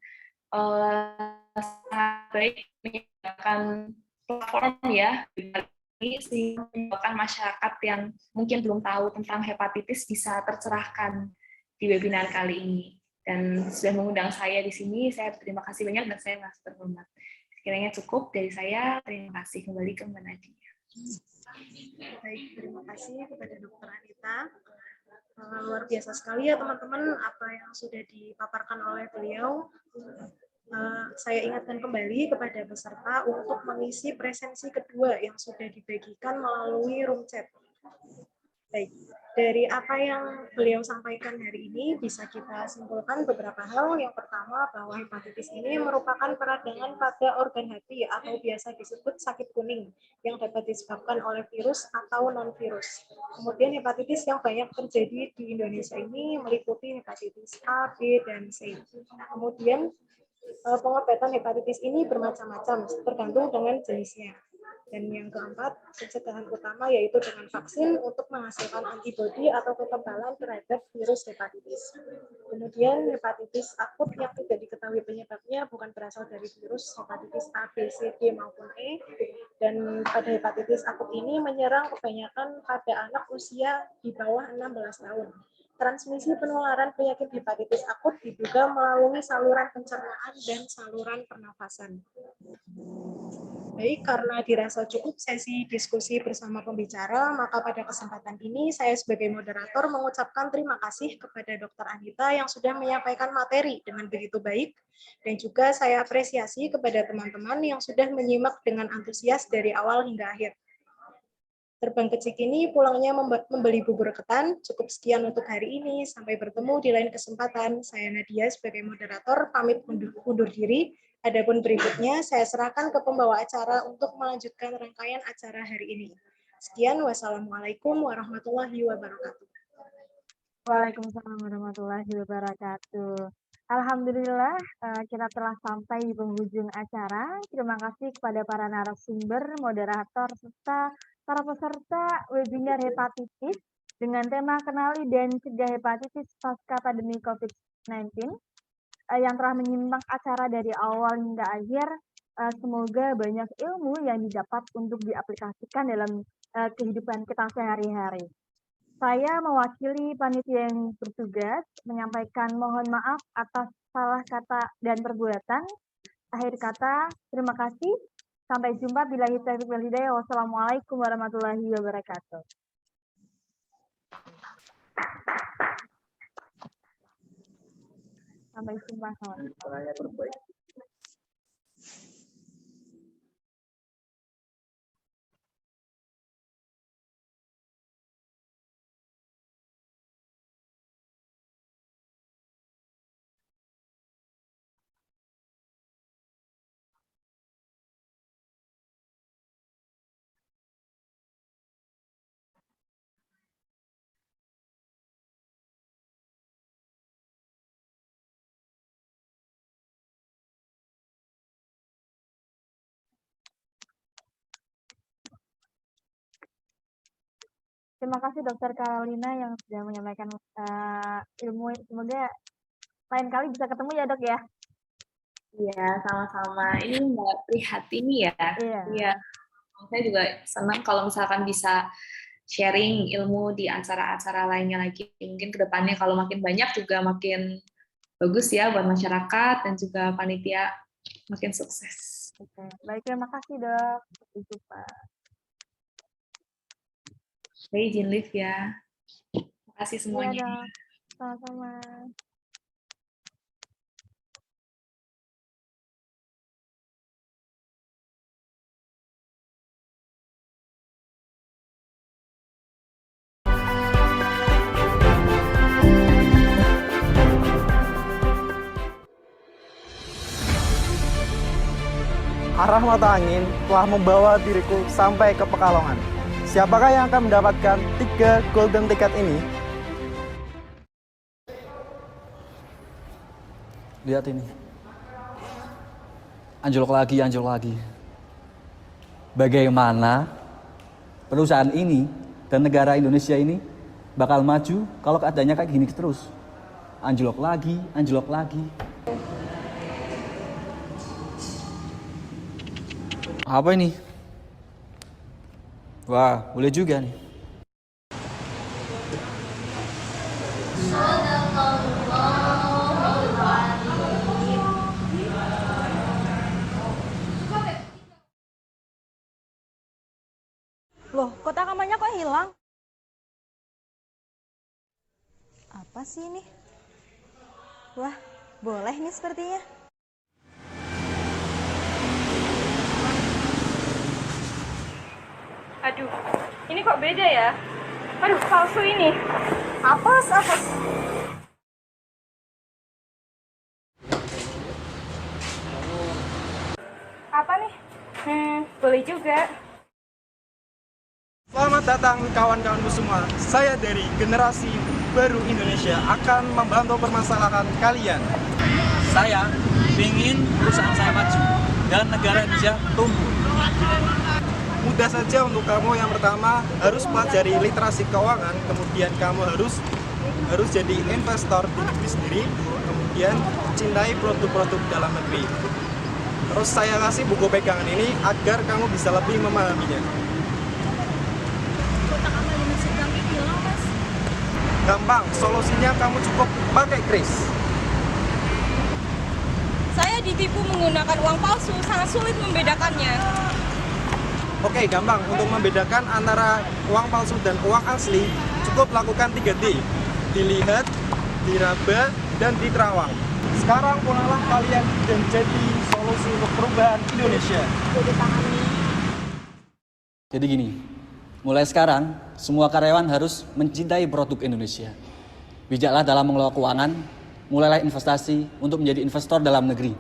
sangat baik menyediakan platform ya ini, sehingga menyebabkan masyarakat yang mungkin belum tahu tentang hepatitis bisa tercerahkan di webinar kali ini. Dan sudah mengundang saya di sini, saya berterima kasih banyak dan saya merasa terhormat. Sekiranya cukup dari saya, terima kasih. Kembali ke Mbak Nadia. Baik, terima kasih kepada Dr. Anita. Luar biasa sekali ya teman-teman apa yang sudah dipaparkan oleh beliau. Saya ingatkan kembali kepada peserta untuk mengisi presensi kedua yang sudah dibagikan melalui room chat. Baik, dari apa yang beliau sampaikan hari ini bisa kita simpulkan beberapa hal. Yang pertama, bahwa hepatitis ini merupakan peradangan pada organ hati atau biasa disebut sakit kuning yang dapat disebabkan oleh virus atau non-virus. Kemudian hepatitis yang banyak terjadi di Indonesia ini meliputi hepatitis A, B, dan C. Kemudian pengobatan hepatitis ini bermacam-macam tergantung dengan jenisnya. Dan yang keempat, pencegahan utama yaitu dengan vaksin untuk menghasilkan antibodi atau kekebalan terhadap virus hepatitis. Kemudian hepatitis akut yang tidak diketahui penyebabnya bukan berasal dari virus hepatitis A, B, C, D maupun E. Dan pada hepatitis akut ini menyerang kebanyakan pada anak usia di bawah 16 tahun. Transmisi penularan penyakit hepatitis akut diduga melalui saluran pencernaan dan saluran pernafasan. Baik, karena dirasa cukup sesi diskusi bersama pembicara, maka pada kesempatan ini saya sebagai moderator mengucapkan terima kasih kepada Dr. Anita yang sudah menyampaikan materi dengan begitu baik, dan juga saya apresiasi kepada teman-teman yang sudah menyimak dengan antusias dari awal hingga akhir. Terbang ke Cikini, pulangnya membeli bubur ketan. Cukup sekian untuk hari ini. Sampai bertemu di lain kesempatan. Saya Nadia sebagai moderator pamit undur diri. Adapun berikutnya, saya serahkan ke pembawa acara untuk melanjutkan rangkaian acara hari ini. Sekian, wassalamualaikum warahmatullahi wabarakatuh. Waalaikumsalam warahmatullahi wabarakatuh. Alhamdulillah, kita telah sampai di penghujung acara. Terima kasih kepada para narasumber, moderator, serta para peserta webinar hepatitis dengan tema Kenali dan Cegah Hepatitis Pasca Pandemi COVID-19 yang telah menyimak acara dari awal hingga akhir. Semoga banyak ilmu yang didapat untuk diaplikasikan dalam kehidupan kita sehari-hari. Saya mewakili panitia yang bertugas menyampaikan mohon maaf atas salah kata dan perbuatan. Akhir kata, terima kasih. Sampai jumpa bila taufiq wal hidayah. Wassalamualaikum warahmatullahi wabarakatuh. Sampai jumpa. Terima kasih Dokter Carolina yang sudah menyampaikan ilmu. Semoga lain kali bisa ketemu ya Dok ya. Iya, sama-sama. Ini Mbak Prihatini ya. Iya. Saya juga senang kalau misalkan bisa sharing ilmu di acara-acara lainnya lagi. Mungkin kedepannya kalau makin banyak juga makin bagus ya buat masyarakat dan juga panitia makin sukses. Oke. Baik, terima kasih Dok. Sampai jumpa. Saya izin live ya. Terima kasih semuanya. Iya Dok. Sama-sama. Arah mata angin telah membawa diriku sampai ke Pekalongan. Siapakah yang akan mendapatkan 3 golden ticket ini? Lihat ini. Anjlok lagi, anjlok lagi. Bagaimana perusahaan ini dan negara Indonesia ini bakal maju kalau keadaannya kayak gini terus? Anjlok lagi, anjlok lagi. Apa ini? Wah, boleh juga nih. Loh, kotak amalnya kok hilang? Apa sih ini? Wah, boleh nih sepertinya. Aduh, ini kok beda ya? Aduh, palsu ini. Apes. Apa nih? Boleh juga. Selamat datang kawan-kawanku semua. Saya dari Generasi Baru Indonesia akan membantu permasalahan kalian. Saya ingin perusahaan saya maju dan negara Indonesia tumbuh. Mudah saja untuk kamu. Yang pertama harus pelajari literasi keuangan, kemudian kamu harus jadi investor di negeri sendiri, kemudian cintai produk-produk dalam negeri. Terus saya kasih buku pegangan ini agar kamu bisa lebih memahaminya. Kotak amal yang sedang hilang, Mas. Gampang, solusinya kamu cukup pakai kris. Saya ditipu menggunakan uang palsu, sangat sulit membedakannya. Oke, gampang. Untuk membedakan antara uang palsu dan uang asli, cukup lakukan 3D. Dilihat, diraba, dan diterawang. Sekarang pulanglah kalian dan jadi solusi untuk perubahan Indonesia. Jadi gini, mulai sekarang semua karyawan harus mencintai produk Indonesia. Bijaklah dalam mengelola keuangan, mulailah investasi untuk menjadi investor dalam negeri.